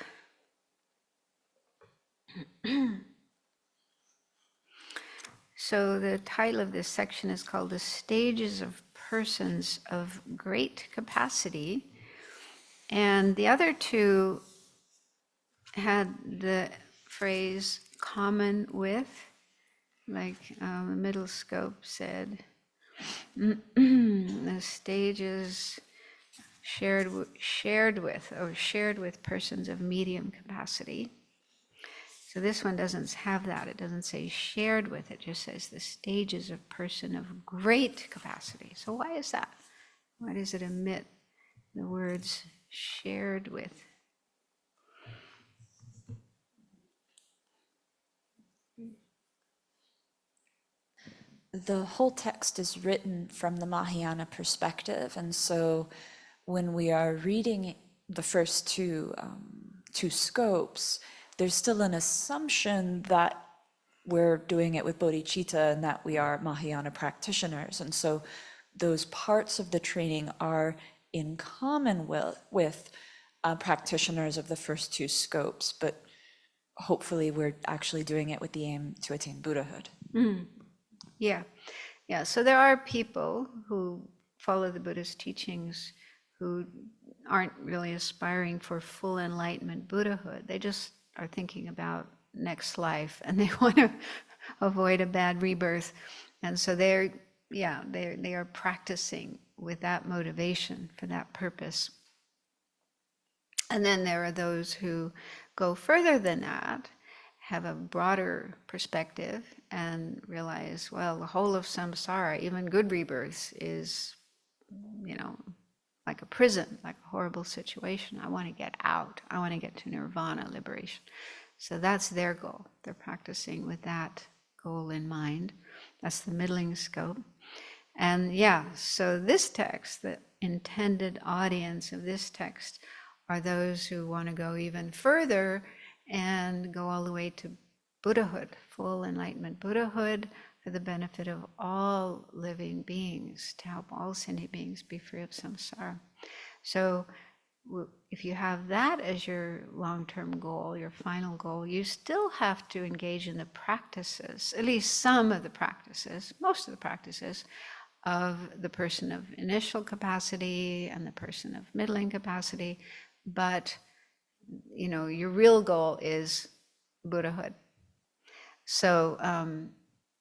A: So the title of this section is called The Stages of Persons of Great Capacity. And the other two had the phrase common with, like the middle scope said, the stages shared with persons of medium capacity. So this one doesn't have that. It doesn't say shared with, it just says the stages of person of great capacity. So why is that? Why does it omit the words shared with?
C: The whole text is written from the Mahayana perspective, and so when we are reading the first two scopes, there's still an assumption that we're doing it with Bodhicitta and that we are Mahayana practitioners, and so those parts of the training are in common with practitioners of the first two scopes, but hopefully we're actually doing it with the aim to attain Buddhahood.
A: Yeah. So there are people who follow the Buddhist teachings who aren't really aspiring for full enlightenment Buddhahood. They just are thinking about next life and they want to avoid a bad rebirth. And so they are practicing with that motivation for that purpose. And then there are those who go further than that, have a broader perspective and realize, well, the whole of samsara, even good rebirths, is, like a prison, like a horrible situation. I want to get out. I want to get to nirvana, liberation. So that's their goal. They're practicing with that goal in mind. That's the middling scope. And so this text, the intended audience of this text, are those who want to go even further and go all the way to Buddhahood, full enlightenment Buddhahood, for the benefit of all living beings, to help all sentient beings be free of samsara. So if you have that as your long-term goal, your final goal, you still have to engage in the practices, at least some of the practices, most of the practices, of the person of initial capacity and the person of middling capacity, but your real goal is Buddhahood. So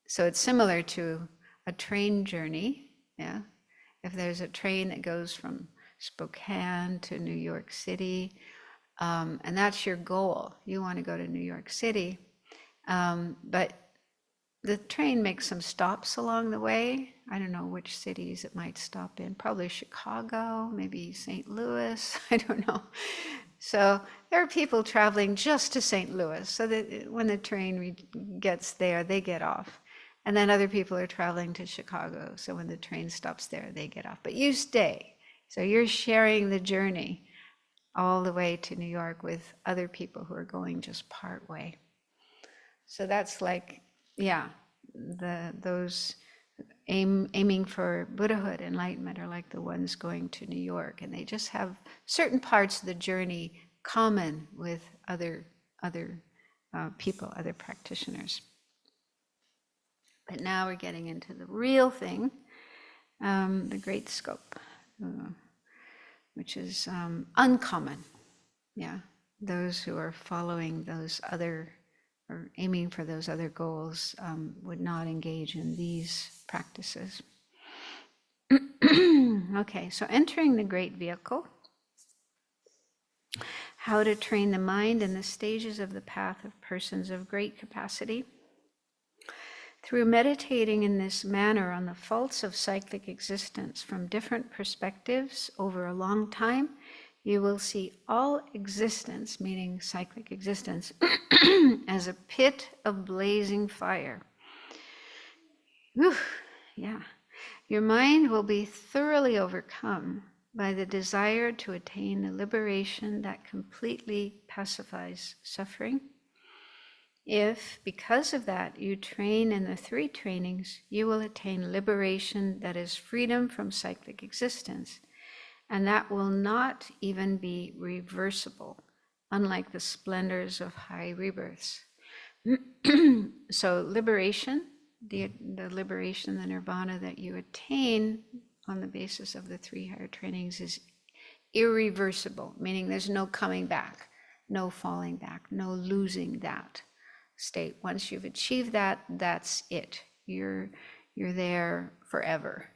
A: it's similar to a train journey. If there's a train that goes from Spokane to New York City, and that's your goal, you want to go to New York City, but the train makes some stops along the way. I don't know which cities it might stop in, probably Chicago, maybe St. Louis, I don't know. So there are people traveling just to St. Louis, so that when the train gets there, they get off. And then other people are traveling to Chicago, so when the train stops there, they get off. But you stay. So you're sharing the journey all the way to New York with other people who are going just part way. So that's like, those aiming for Buddhahood, enlightenment, are like the ones going to New York, and they just have certain parts of the journey common with other people, other practitioners. But now we're getting into the real thing, the great scope, which is uncommon. Those who are following those other, or aiming for those other goals, would not engage in these practices. Okay, so entering the great vehicle, how to train the mind in the stages of the path of persons of great capacity. Through meditating in this manner on the faults of cyclic existence from different perspectives over a long time, you will see all existence, meaning cyclic existence, as a pit of blazing fire. Whew, Your mind will be thoroughly overcome by the desire to attain the liberation that completely pacifies suffering. If, because of that, you train in the 3 trainings, you will attain liberation, that is freedom from cyclic existence. And that will not even be reversible, unlike the splendors of high rebirths. So liberation, the liberation, the nirvana that you attain on the basis of the 3 higher trainings is irreversible, meaning there's no coming back, no falling back, no losing that state. Once you've achieved that, that's it. You're there forever.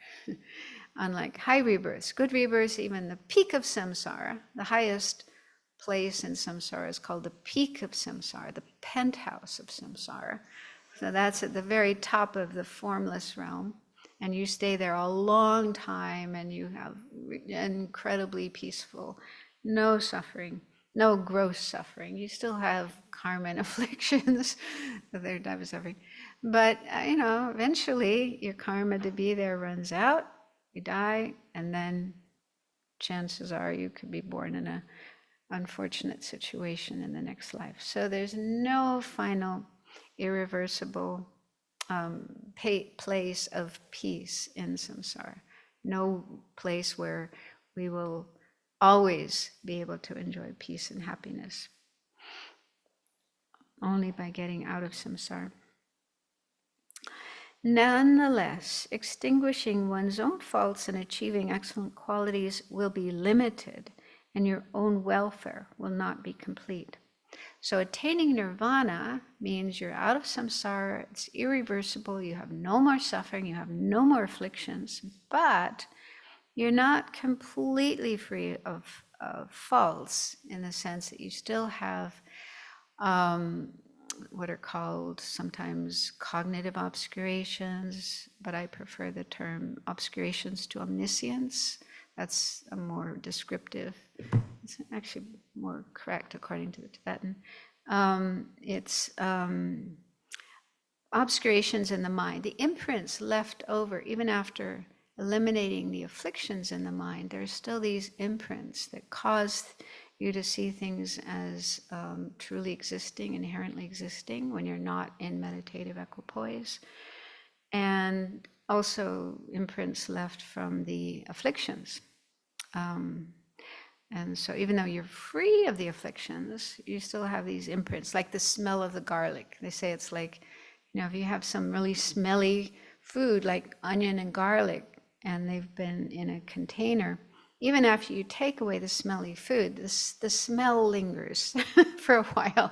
A: Unlike high rebirths, good rebirths, even the peak of samsara, the highest place in samsara is called the peak of samsara, the penthouse of samsara. So that's at the very top of the formless realm. And you stay there a long time and you have incredibly peaceful, no suffering, no gross suffering. You still have karma and afflictions, the 3rd type of suffering. But, eventually your karma to be there runs out, you die, and then chances are you could be born in an unfortunate situation in the next life. So there's no final irreversible place of peace in samsara. No place where we will always be able to enjoy peace and happiness. Only by getting out of samsara. Nonetheless, extinguishing one's own faults and achieving excellent qualities will be limited, and your own welfare will not be complete. So attaining nirvana means you're out of samsara, it's irreversible, you have no more suffering, you have no more afflictions, but you're not completely free of faults, in the sense that you still have what are called sometimes cognitive obscurations, but I prefer the term obscurations to omniscience. That's a more descriptive, it's actually more correct according to the Tibetan. It's obscurations in the mind, the imprints left over even after eliminating the afflictions in the mind. There are still these imprints that cause you to see things as truly existing, inherently existing, when you're not in meditative equipoise. And also imprints left from the afflictions. And so even though you're free of the afflictions, you still have these imprints, like the smell of the garlic. They say it's like, if you have some really smelly food like onion and garlic, and they've been in a container, even after you take away the smelly food, the smell lingers for a while.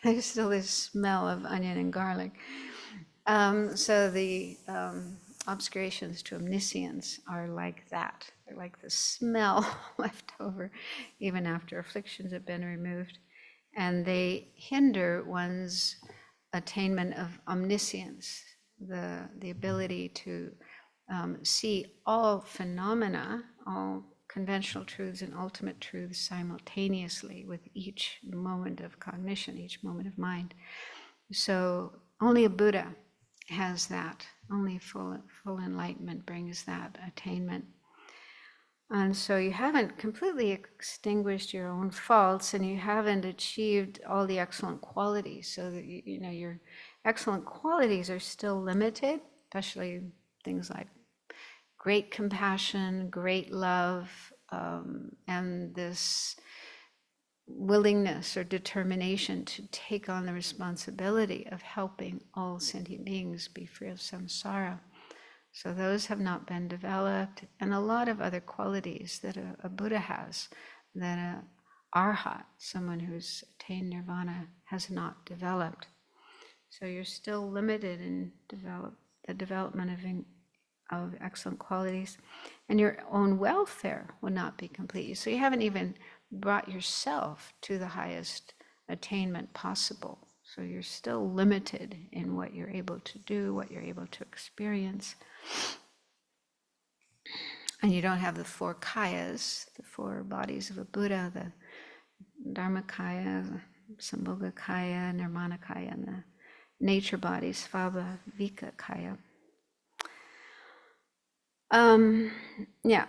A: There's still this smell of onion and garlic. So the obscurations to omniscience are like that. They're like the smell left over even after afflictions have been removed. And they hinder one's attainment of omniscience, the ability to see all phenomena, all conventional truths and ultimate truths simultaneously with each moment of cognition, each moment of mind. So only a Buddha has that. Only full enlightenment brings that attainment. And so you haven't completely extinguished your own faults, and you haven't achieved all the excellent qualities. So that your excellent qualities are still limited, especially things like great compassion, great love, and this willingness or determination to take on the responsibility of helping all sentient beings be free of samsara. So those have not been developed, and a lot of other qualities that a Buddha has, that a arhat, someone who's attained nirvana, has not developed. So you're still limited in the development of excellent qualities, and your own welfare will not be complete. So you haven't even brought yourself to the highest attainment possible. So you're still limited in what you're able to do, what you're able to experience. And you don't have the 4 kayas, the 4 bodies of a Buddha, the Dharmakaya, Sambhoga Kaya, Nirmana Kaya, and the nature bodies, Svabha Vika Kaya.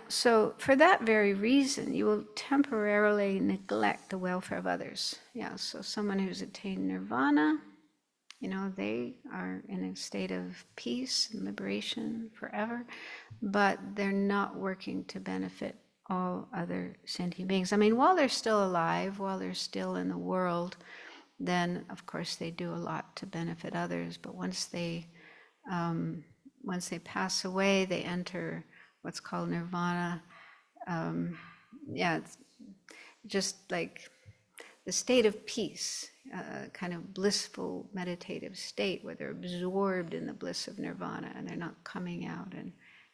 A: So for that very reason, you will temporarily neglect the welfare of others. So someone who's attained nirvana They are in a state of peace and liberation forever, but they're not working to benefit all other sentient beings. I mean, while they're still alive, while they're still in the world, then of course they do a lot to benefit others. But once they pass away, they enter what's called nirvana. It's just like the state of peace, kind of blissful meditative state where they're absorbed in the bliss of nirvana and they're not coming out and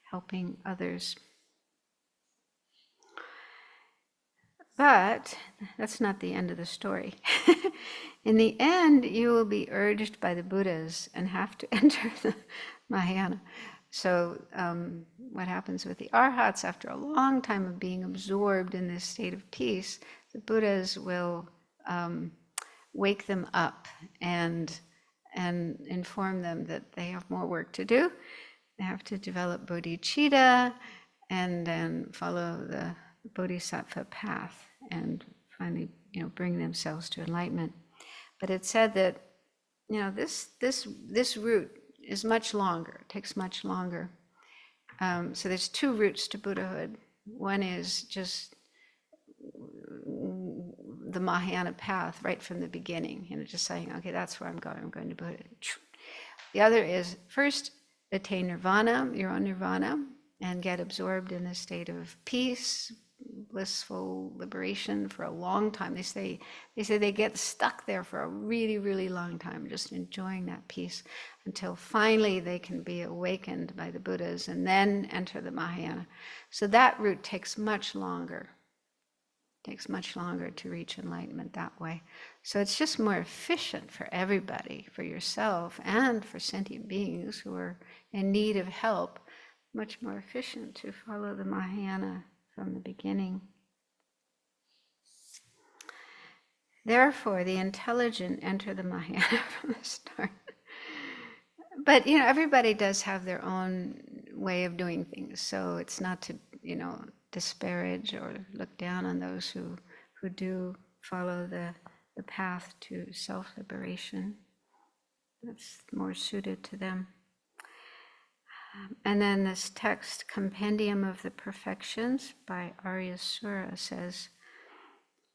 A: helping others. But that's not the end of the story. In the end, you will be urged by the Buddhas and have to enter the Mahayana. So what happens with the arhats, after a long time of being absorbed in this state of peace, the Buddhas will wake them up and inform them that they have more work to do. They have to develop bodhicitta and then follow the bodhisattva path and finally, bring themselves to enlightenment. But it's said that, this route is much longer. It takes much longer. So there's two routes to Buddhahood. One is just the Mahayana path right from the beginning, just saying, okay, that's where I'm going to Buddha. The other is first attain nirvana, your own nirvana, and get absorbed in a state of peace, blissful liberation for a long time. They say they get stuck there for a really, really long time, just enjoying that peace until finally they can be awakened by the Buddhas and then enter the Mahayana. So that route takes much longer. It takes much longer to reach enlightenment that way. So it's just more efficient for everybody, for yourself and for sentient beings who are in need of help, much more efficient to follow the Mahayana from the beginning. Therefore, the intelligent enter the Mahayana from the start. But, everybody does have their own way of doing things. So it's not to, disparage or look down on those who do follow the path to self-liberation. That's more suited to them. And then this text, Compendium of the Perfections by Aryasura, says,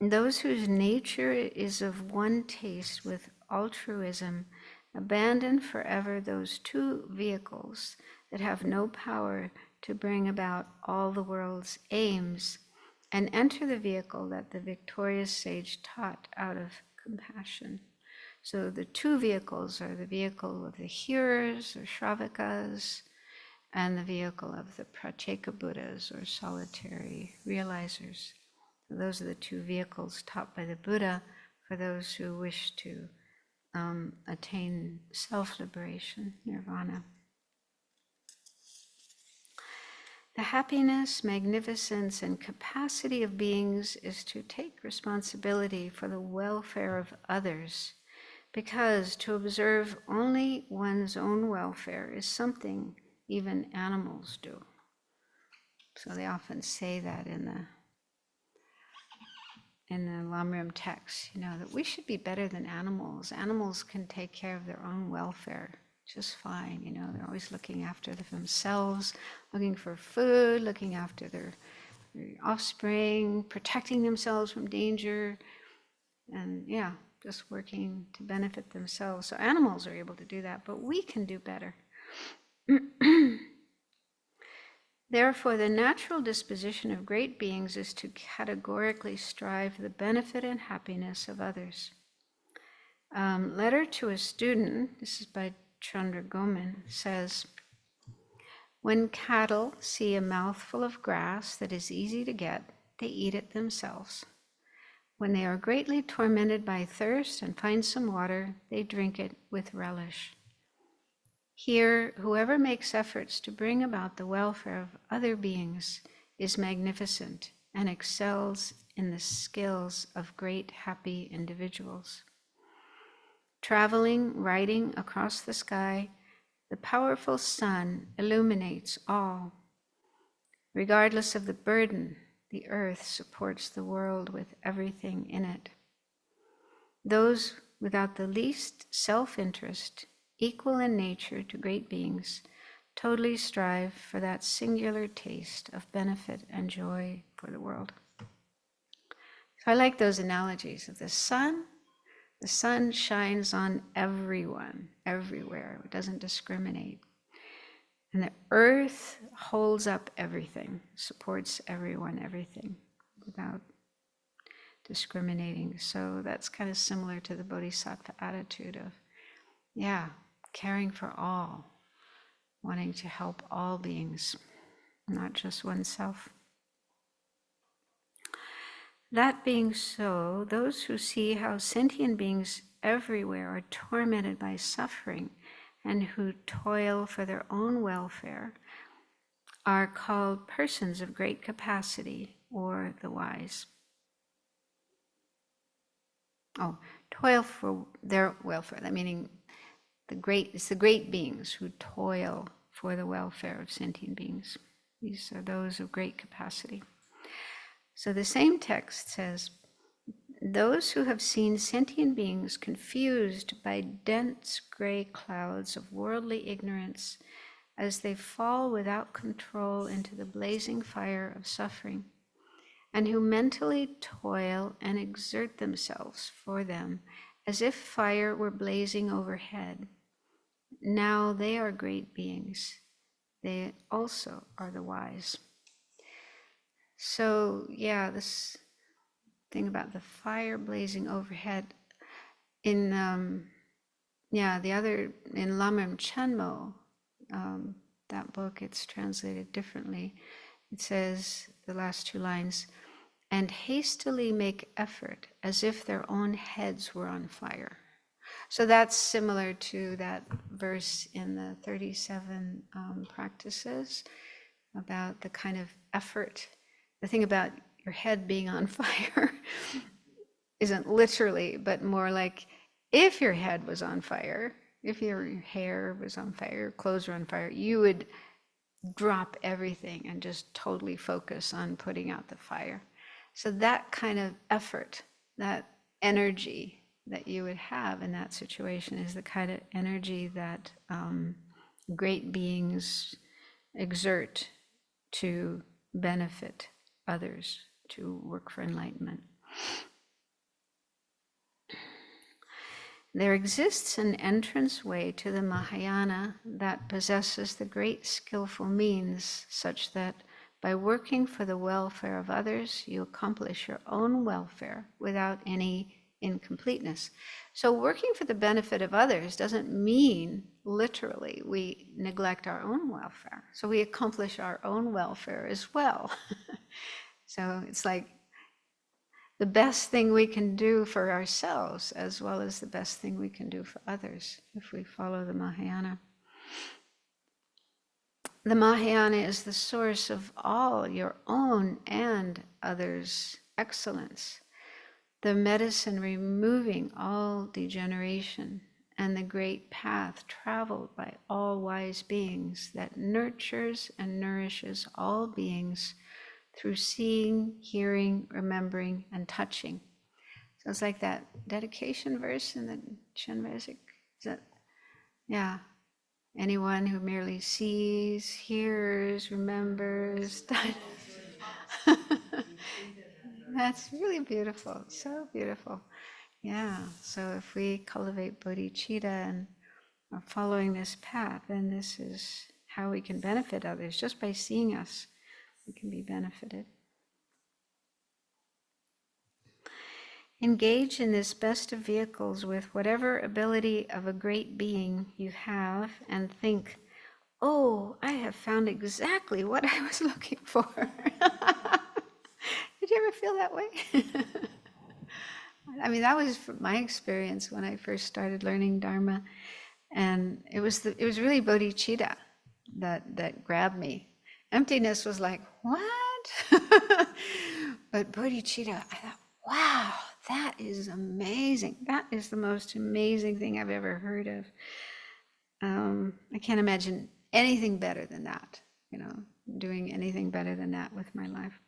A: those whose nature is of one taste with altruism abandon forever those two vehicles that have no power to bring about all the world's aims and enter the vehicle that the victorious sage taught out of compassion. So the two vehicles are the vehicle of the hearers or Shravakas, and the vehicle of the Pratyeka Buddhas, or solitary realizers. So those are the two vehicles taught by the Buddha for those who wish to attain self-liberation, nirvana. The happiness, magnificence, and capacity of beings is to take responsibility for the welfare of others, because to observe only one's own welfare is something even animals do. So they often say that in the Lamrim text, that we should be better than animals. Animals can take care of their own welfare just fine. They're always looking after themselves, looking for food, looking after their offspring, protecting themselves from danger, and just working to benefit themselves. So animals are able to do that, but we can do better. Therefore, the natural disposition of great beings is to categorically strive for the benefit and happiness of others. Letter to a student, this is by Chandra Gomin, says, when cattle see a mouthful of grass that is easy to get, they eat it themselves. When they are greatly tormented by thirst and find some water, they drink it with relish. Here, whoever makes efforts to bring about the welfare of other beings is magnificent and excels in the skills of great happy individuals. Traveling, riding across the sky, the powerful sun illuminates all. Regardless of the burden, the earth supports the world with everything in it. Those without the least self-interest, equal in nature to great beings, totally strive for that singular taste of benefit and joy for the world. So I like those analogies of the sun. The sun shines on everyone, everywhere. It doesn't discriminate. And the earth holds up everything, supports everyone, everything, without discriminating. So that's kind of similar to the Bodhisattva attitude of, yeah, caring for all, wanting to help all beings, not just oneself. That being so, those who see how sentient beings everywhere are tormented by suffering and who toil for their own welfare are called persons of great capacity, or the wise. Oh, toil for their welfare, that meaning it's the great beings who toil for the welfare of sentient beings. These are those of great capacity. So the same text says, those who have seen sentient beings confused by dense gray clouds of worldly ignorance as they fall without control into the blazing fire of suffering, and who mentally toil and exert themselves for them as if fire were blazing overhead, now they are great beings. They also are the wise. So, yeah, this thing about the fire blazing overhead in Lamrim Chenmo, that book, it's translated differently. It says, the last two lines, and hastily make effort as if their own heads were on fire. So that's similar to that verse in the 37 practices about the kind of effort. The thing about your head being on fire isn't literally, but more like if your head was on fire, if your hair was on fire, your clothes were on fire, you would drop everything and just totally focus on putting out the fire. So that kind of effort, that energy that you would have in that situation is the kind of energy that great beings exert to benefit others, to work for enlightenment. There exists an entrance way to the Mahayana that possesses the great skillful means such that by working for the welfare of others, you accomplish your own welfare without any incompleteness. So working for the benefit of others doesn't mean literally we neglect our own welfare. So we accomplish our own welfare as well. So it's like the best thing we can do for ourselves as well as the best thing we can do for others if we follow the Mahayana. The Mahayana is the source of all your own and others' excellence, the medicine removing all degeneration, and the great path traveled by all wise beings that nurtures and nourishes all beings through seeing, hearing, remembering, and touching. So it's like that dedication verse in the Chenrezig. Is that, yeah. Anyone who merely sees, hears, remembers. That's really beautiful, so beautiful. Yeah, so if we cultivate bodhicitta and are following this path, then this is how we can benefit others. Just by seeing us, we can be benefited. Engage in this best of vehicles with whatever ability of a great being you have and think, oh, I have found exactly what I was looking for. Did you ever feel that way? I mean, that was my experience when I first started learning Dharma. And it was really bodhicitta that grabbed me. Emptiness was like, what? But bodhicitta, I thought, wow, that is amazing. That is the most amazing thing I've ever heard of. I can't imagine anything better than that, doing anything better than that with my life.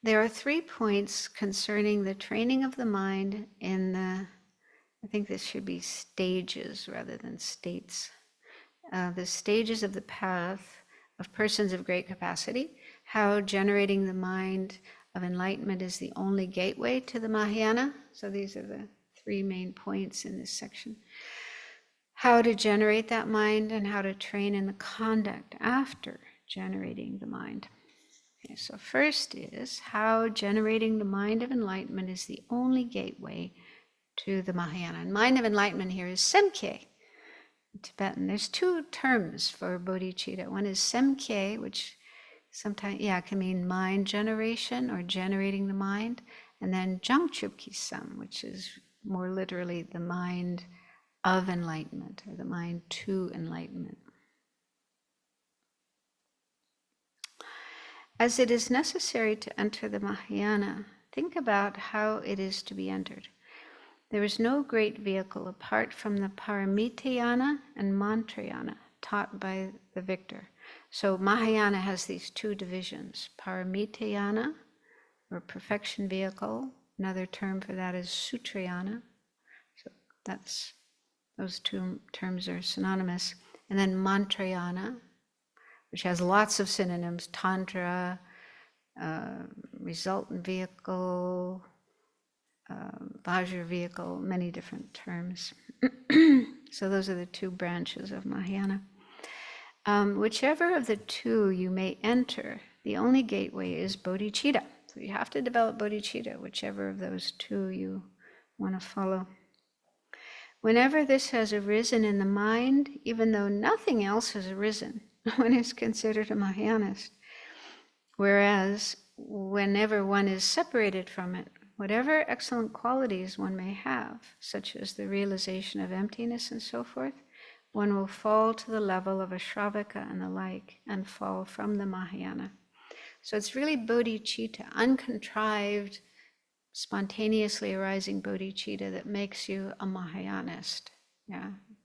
A: There are 3 points concerning the training of the mind in the, I think this should be stages rather than states. The stages of the path of persons of great capacity, how generating the mind of enlightenment is the only gateway to the Mahayana. So these are the 3 main points in this section. How to generate that mind and how to train in the conduct after generating the mind. Okay, so first is how generating the mind of enlightenment is the only gateway to the Mahayana. And mind of enlightenment here is Semkye in Tibetan. There's 2 terms for bodhicitta. One is Semkye, which sometimes, can mean mind generation or generating the mind. And then Jangchupkisam, which is more literally the mind of enlightenment or the mind to enlightenment. As it is necessary to enter the Mahayana, think about how it is to be entered. There is no great vehicle apart from the Paramitayana and Mantrayana taught by the victor. So Mahayana has these 2 divisions. Paramitayana, or perfection vehicle. Another term for that is Sutrayana. So those 2 terms are synonymous. And then Mantrayana, which has lots of synonyms, Tantra, resultant vehicle, Vajra vehicle, many different terms. So those are the 2 branches of Mahayana. Whichever of the 2 you may enter, the only gateway is Bodhicitta. So you have to develop Bodhicitta, whichever of those 2 you want to follow. Whenever this has arisen in the mind, even though nothing else has arisen, one is considered a Mahayanist. Whereas whenever one is separated from it, whatever excellent qualities one may have, such as the realization of emptiness and so forth, one will fall to the level of a Shravaka and the like, and fall from the Mahayana. So it's really bodhicitta, uncontrived, spontaneously arising bodhicitta that makes you a Mahayanist.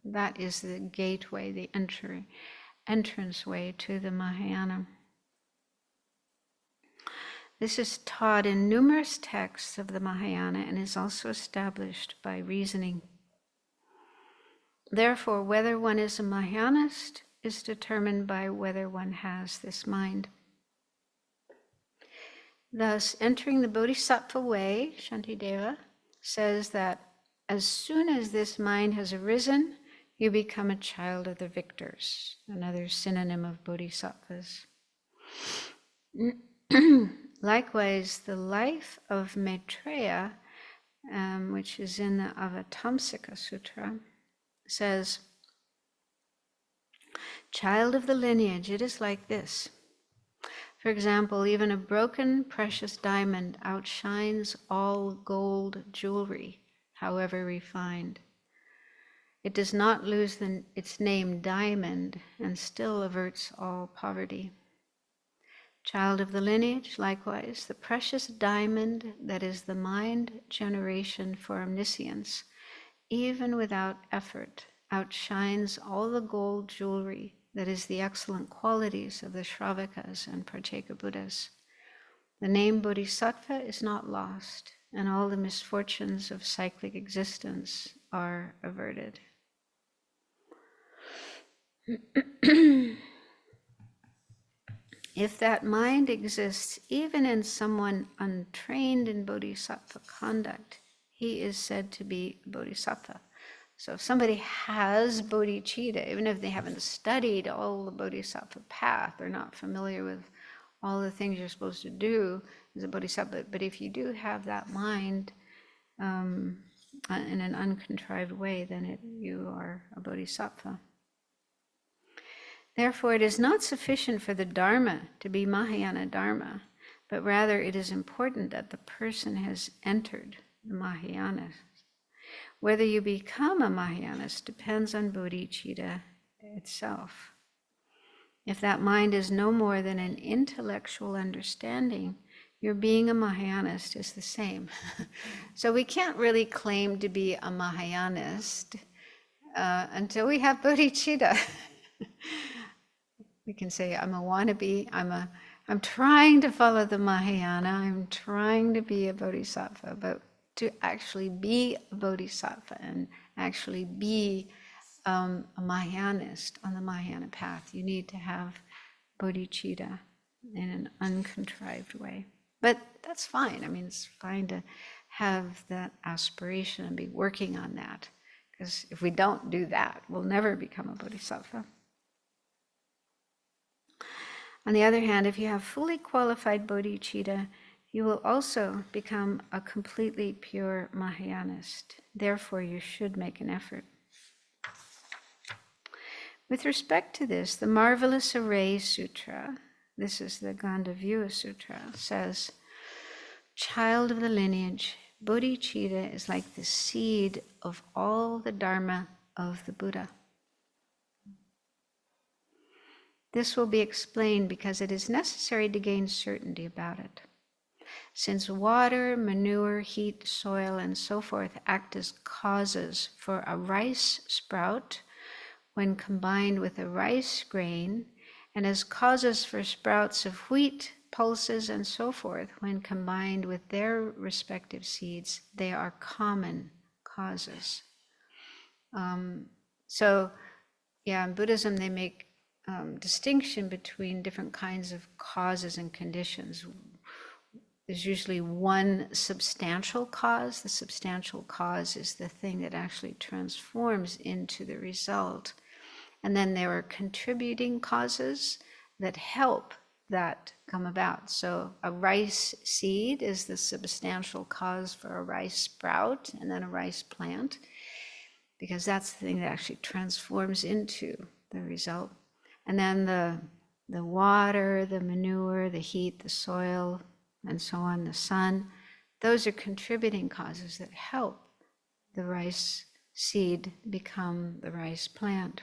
A: That is the gateway, the entrance way to the Mahayana. This is taught in numerous texts of the Mahayana and is also established by reasoning. Therefore, whether one is a Mahayanist is determined by whether one has this mind. Thus, entering the Bodhisattva way, Shantideva says that as soon as this mind has arisen, you become a child of the victors, another synonym of bodhisattvas. Likewise, the life of Maitreya, which is in the Avatamsaka Sutra, says, child of the lineage, it is like this. For example, even a broken precious diamond outshines all gold jewelry, however refined. It does not lose its name diamond and still averts all poverty. Child of the lineage, likewise, the precious diamond that is the mind generation for omniscience, even without effort, outshines all the gold jewelry that is the excellent qualities of the Shravakas and Parceka Buddhas. The name Bodhisattva is not lost, and all the misfortunes of cyclic existence are averted. If that mind exists even in someone untrained in bodhisattva conduct, he is said to be a bodhisattva. So if somebody has bodhicitta, even if they haven't studied all the bodhisattva path, they're not familiar with all the things you're supposed to do as a bodhisattva, but if you do have that mind in an uncontrived way, then you are a bodhisattva. Therefore, it is not sufficient for the Dharma to be Mahayana Dharma, but rather it is important that the person has entered the Mahayana. Whether you become a Mahayanist depends on bodhicitta itself. If that mind is no more than an intellectual understanding, your being a Mahayanist is the same. So we can't really claim to be a Mahayanist until we have bodhicitta. We can say, I'm a wannabe, I'm trying to follow the Mahayana, I'm trying to be a bodhisattva, but to actually be a bodhisattva and actually be a Mahayanist on the Mahayana path, you need to have bodhicitta in an uncontrived way. But that's fine. I mean, it's fine to have that aspiration and be working on that. Because if we don't do that, we'll never become a bodhisattva. On the other hand, if you have fully qualified bodhicitta, you will also become a completely pure Mahayanist. Therefore, you should make an effort. With respect to this, the Marvelous Array Sutra, this is the Gandhavya Sutra, says, child of the lineage, bodhicitta is like the seed of all the dharma of the Buddha. This will be explained because it is necessary to gain certainty about it. Since water, manure, heat, soil, and so forth act as causes for a rice sprout when combined with a rice grain, and as causes for sprouts of wheat, pulses, and so forth when combined with their respective seeds, they are common causes. So, in Buddhism, they make distinction between different kinds of causes and conditions. There's usually one substantial cause. The substantial cause is the thing that actually transforms into the result. And then there are contributing causes that help that come about. So a rice seed is the substantial cause for a rice sprout and then a rice plant, because that's the thing that actually transforms into the result. And then the water, the manure, the heat, the soil, and so on, the sun, those are contributing causes that help the rice seed become the rice plant.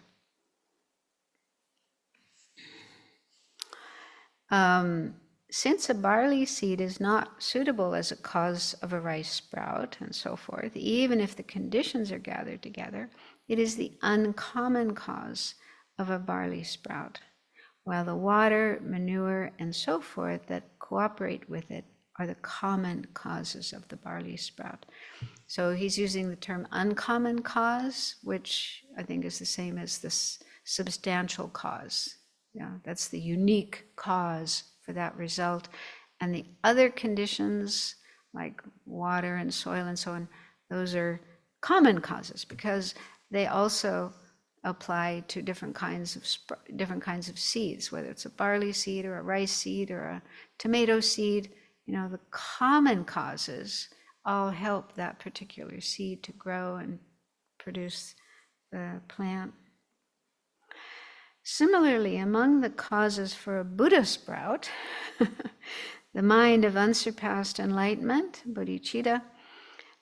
A: Since a barley seed is not suitable as a cause of a rice sprout and so forth, even if the conditions are gathered together, it is the uncommon cause of a barley sprout, while the water, manure, and so forth that cooperate with it are the common causes of the barley sprout. So he's using the term uncommon cause, which I think is the same as this substantial cause. Yeah, that's the unique cause for that result. And the other conditions, like water and soil and so on, those are common causes because they also apply to different kinds of seeds, whether it's a barley seed or a rice seed or a tomato seed. You know, the common causes all help that particular seed to grow and produce the plant. Similarly, among the causes for a Buddha sprout, the mind of unsurpassed enlightenment, bodhicitta,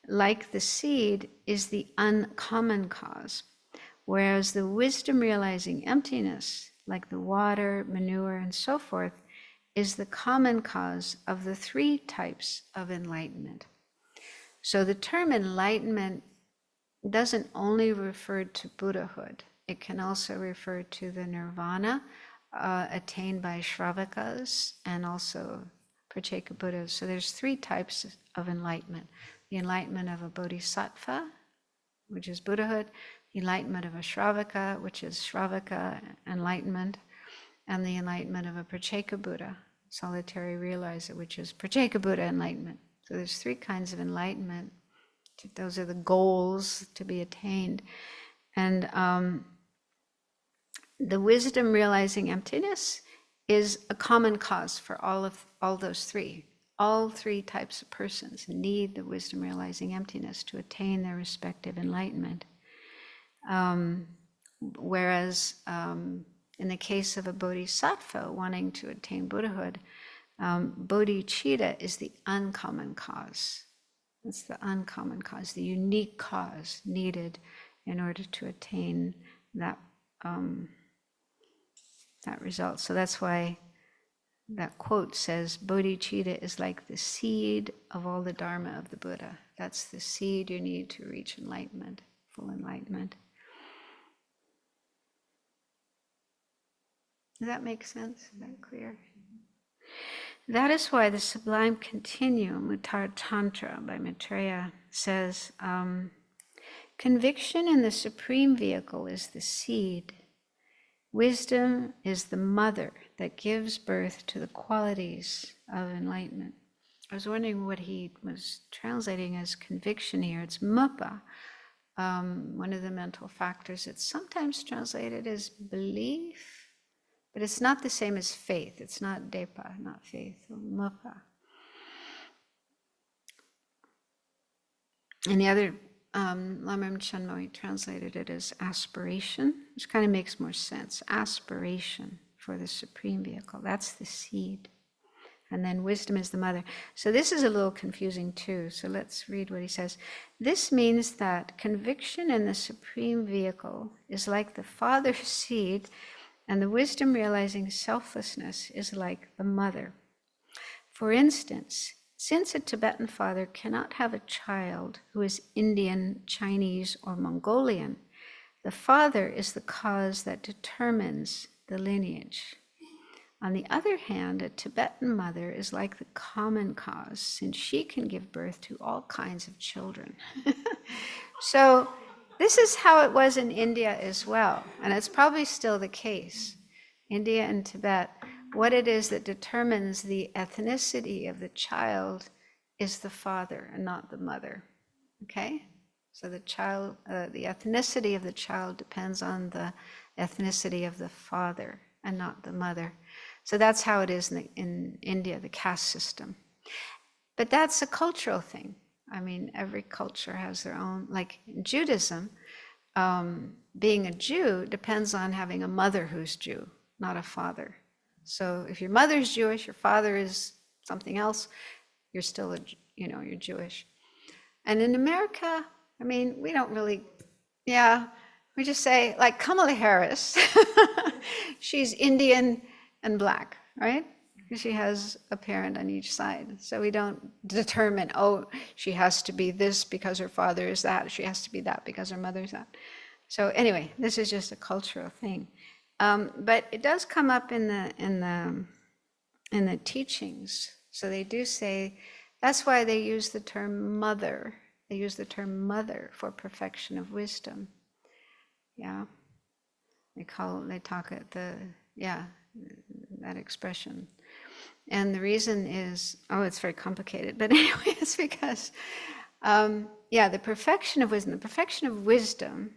A: like the seed, is the uncommon cause, whereas the wisdom realizing emptiness, like the water, manure, and so forth, is the common cause of the three types of enlightenment. So the term enlightenment doesn't only refer to Buddhahood. It can also refer to the nirvana attained by Shravakas and also Pratyeka Buddhas. So there's three types of enlightenment. The enlightenment of a bodhisattva, which is Buddhahood, the enlightenment of a Shravaka, which is Shravaka enlightenment, and the enlightenment of a Pratyeka Buddha, solitary realizer, which is Pratyeka Buddha enlightenment. So there's three kinds of enlightenment. Those are the goals to be attained. And the wisdom realizing emptiness is a common cause for all those three. All three types of persons need the wisdom realizing emptiness to attain their respective enlightenment. Whereas in the case of a bodhisattva wanting to attain Buddhahood, bodhicitta is the uncommon cause. It's the uncommon cause, the unique cause needed in order to attain that result. So that's why that quote says, bodhicitta is like the seed of all the dharma of the Buddha. That's the seed you need to reach enlightenment, full enlightenment. Does that make sense? Is that clear? That is why the Sublime Continuum, Uttar Tantra by Maitreya, says, conviction in the Supreme Vehicle is the seed. Wisdom is the mother that gives birth to the qualities of enlightenment. I was wondering what he was translating as conviction here. It's mupa, one of the mental factors. It's sometimes translated as belief, but it's not the same as faith. It's not depa, not faith, mupa. And the other, Lamrim Chenmo translated it as aspiration, which kind of makes more sense. Aspiration for the Supreme Vehicle. That's the seed. And then wisdom is the mother. So this is a little confusing too. So let's read what he says. This means that conviction in the Supreme Vehicle is like the father's seed, and the wisdom realizing selflessness is like the mother. For instance, since a Tibetan father cannot have a child who is Indian, Chinese, or Mongolian, the father is the cause that determines the lineage. On the other hand, a Tibetan mother is like the common cause, since she can give birth to all kinds of children. So this is how it was in India as well, and it's probably still the case. India and Tibet, what it is that determines the ethnicity of the child is the father and not the mother, okay? So the child, the ethnicity of the child depends on the ethnicity of the father and not the mother. So that's how it is in India, the caste system. But that's a cultural thing. I mean, every culture has their own, like in Judaism, being a Jew depends on having a mother who's Jew, not a father. So if your mother's Jewish, your father is something else, you're still, you're Jewish. And in America, I mean, we don't really, we just say, like Kamala Harris, she's Indian and black, right? Because she has a parent on each side. So we don't determine, oh, she has to be this because her father is that, she has to be that because her mother's that. So anyway, this is just a cultural thing. But it does come up in the teachings. So they do say, that's why they use the term mother. They use the term mother for perfection of wisdom. Yeah. They talk at that expression. And the reason is, it's very complicated, but anyway, it's because, the perfection of wisdom. The perfection of wisdom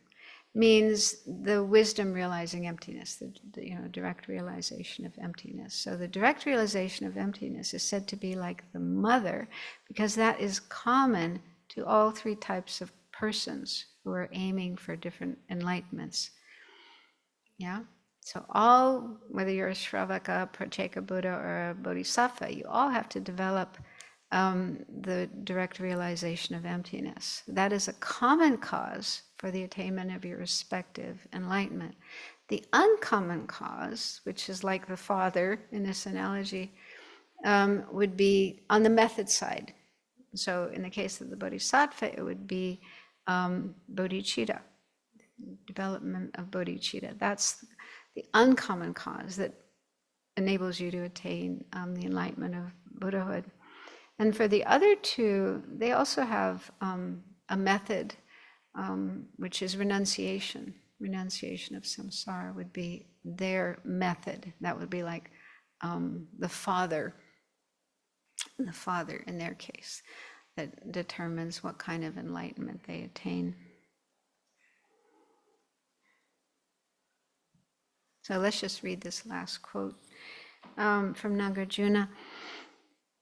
A: means the wisdom realizing emptiness, the direct realization of emptiness. So the direct realization of emptiness is said to be like the mother, because that is common to all three types of persons who are aiming for different enlightenments. Yeah? So whether you're a Shravaka, Pratyeka Buddha, or a Bodhisattva, you all have to develop the direct realization of emptiness. That is a common cause for the attainment of your respective enlightenment. The uncommon cause, which is like the father in this analogy, would be on the method side. So in the case of the Bodhisattva, it would be Bodhicitta, development of Bodhicitta. That's the uncommon cause that enables you to attain the enlightenment of Buddhahood. And for the other two, they also have a method, which is renunciation. Renunciation of samsara would be their method. That would be like the father in their case, that determines what kind of enlightenment they attain. So let's just read this last quote from Nagarjuna.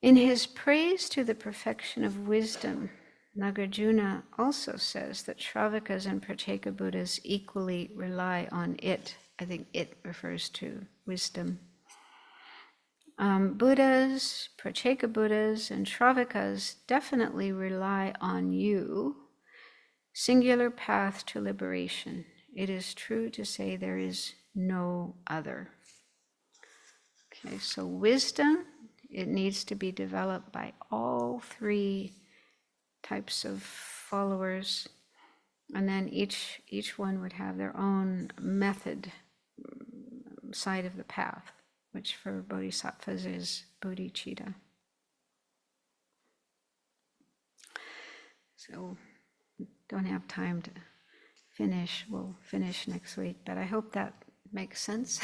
A: In his praise to the perfection of wisdom, Nagarjuna also says that Shravakas and Pratyeka Buddhas equally rely on it. I think it refers to wisdom. Buddhas, Pratyeka Buddhas, and Shravakas definitely rely on you. Singular path to liberation. It is true to say there is no other. Okay, so wisdom, it needs to be developed by all three types of followers, and then each one would have their own method side of the path. which for bodhisattvas is Bodhicitta. So don't have time to finish. We'll finish next week, but I hope that makes sense.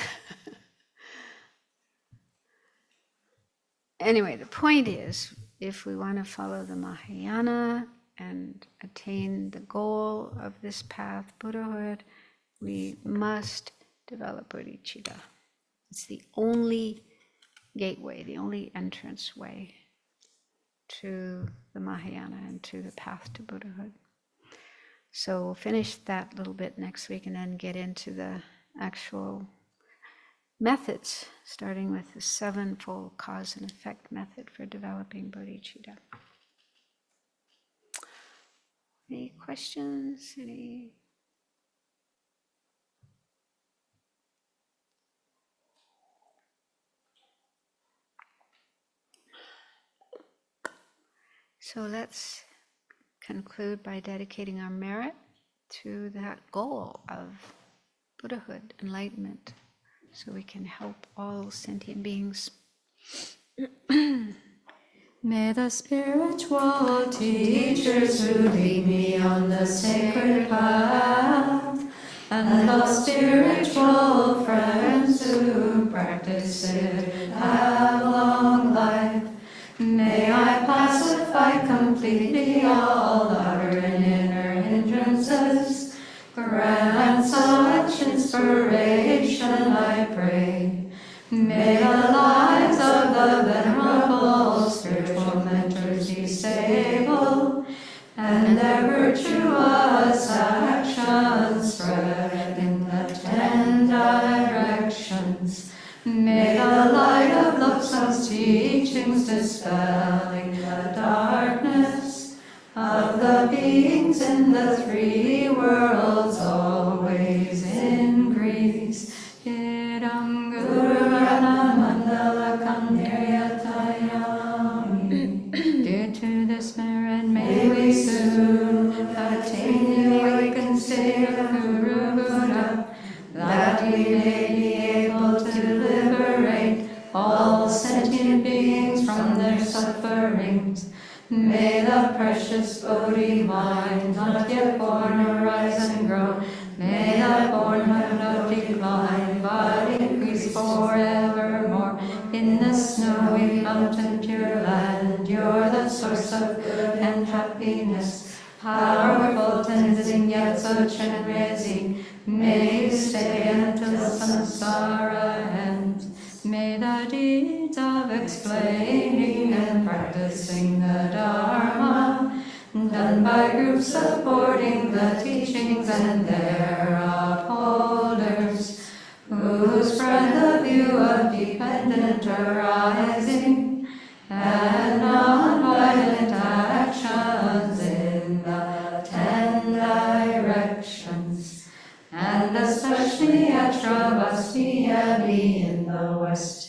A: Anyway, the point is, if we want to follow the Mahayana and attain the goal of this path, Buddhahood, we must develop bodhicitta. It's the only gateway, the only entrance way to the Mahayana and to the path to Buddhahood. So we'll finish that little bit next week and then get into the actual methods, starting with the sevenfold cause and effect method for developing bodhicitta. Any questions? So let's conclude by dedicating our merit to that goal of Buddhahood, enlightenment, so we can help all sentient beings.
B: May the spiritual teachers who lead me on the sacred path, and the spiritual friends who practice it, have long life. May I pacify completely all outer and inner hindrances. Grant such inspiration, I pray. May the lives of the venerable spiritual mentors be stable, and their virtuous actions spread in the 10 directions. May the light of Loksang's teachings dispelling the darkness of the beings in the 3 worlds always increase. Idam Guru Mandala Kandiryatayami. Due to this merit, may we soon attain the awakened state of Guru Buddha, that we may be able to liberate all sentient beings from their sufferings. May the precious Bodhi mind, not yet born, arise and grow. May the bornhood not decline, but increase forevermore. In the snowy mountain pure land, you're the source of good and happiness. Powerful, tensing, yet so raising. May you stay until samsara ends. May the deeds of explaining and practicing the Dharma, done by groups supporting the teachings and their upholders, who spread the view of dependent arising and non-violent actions in the 10 directions, and especially at Sravasti Abbey in the West.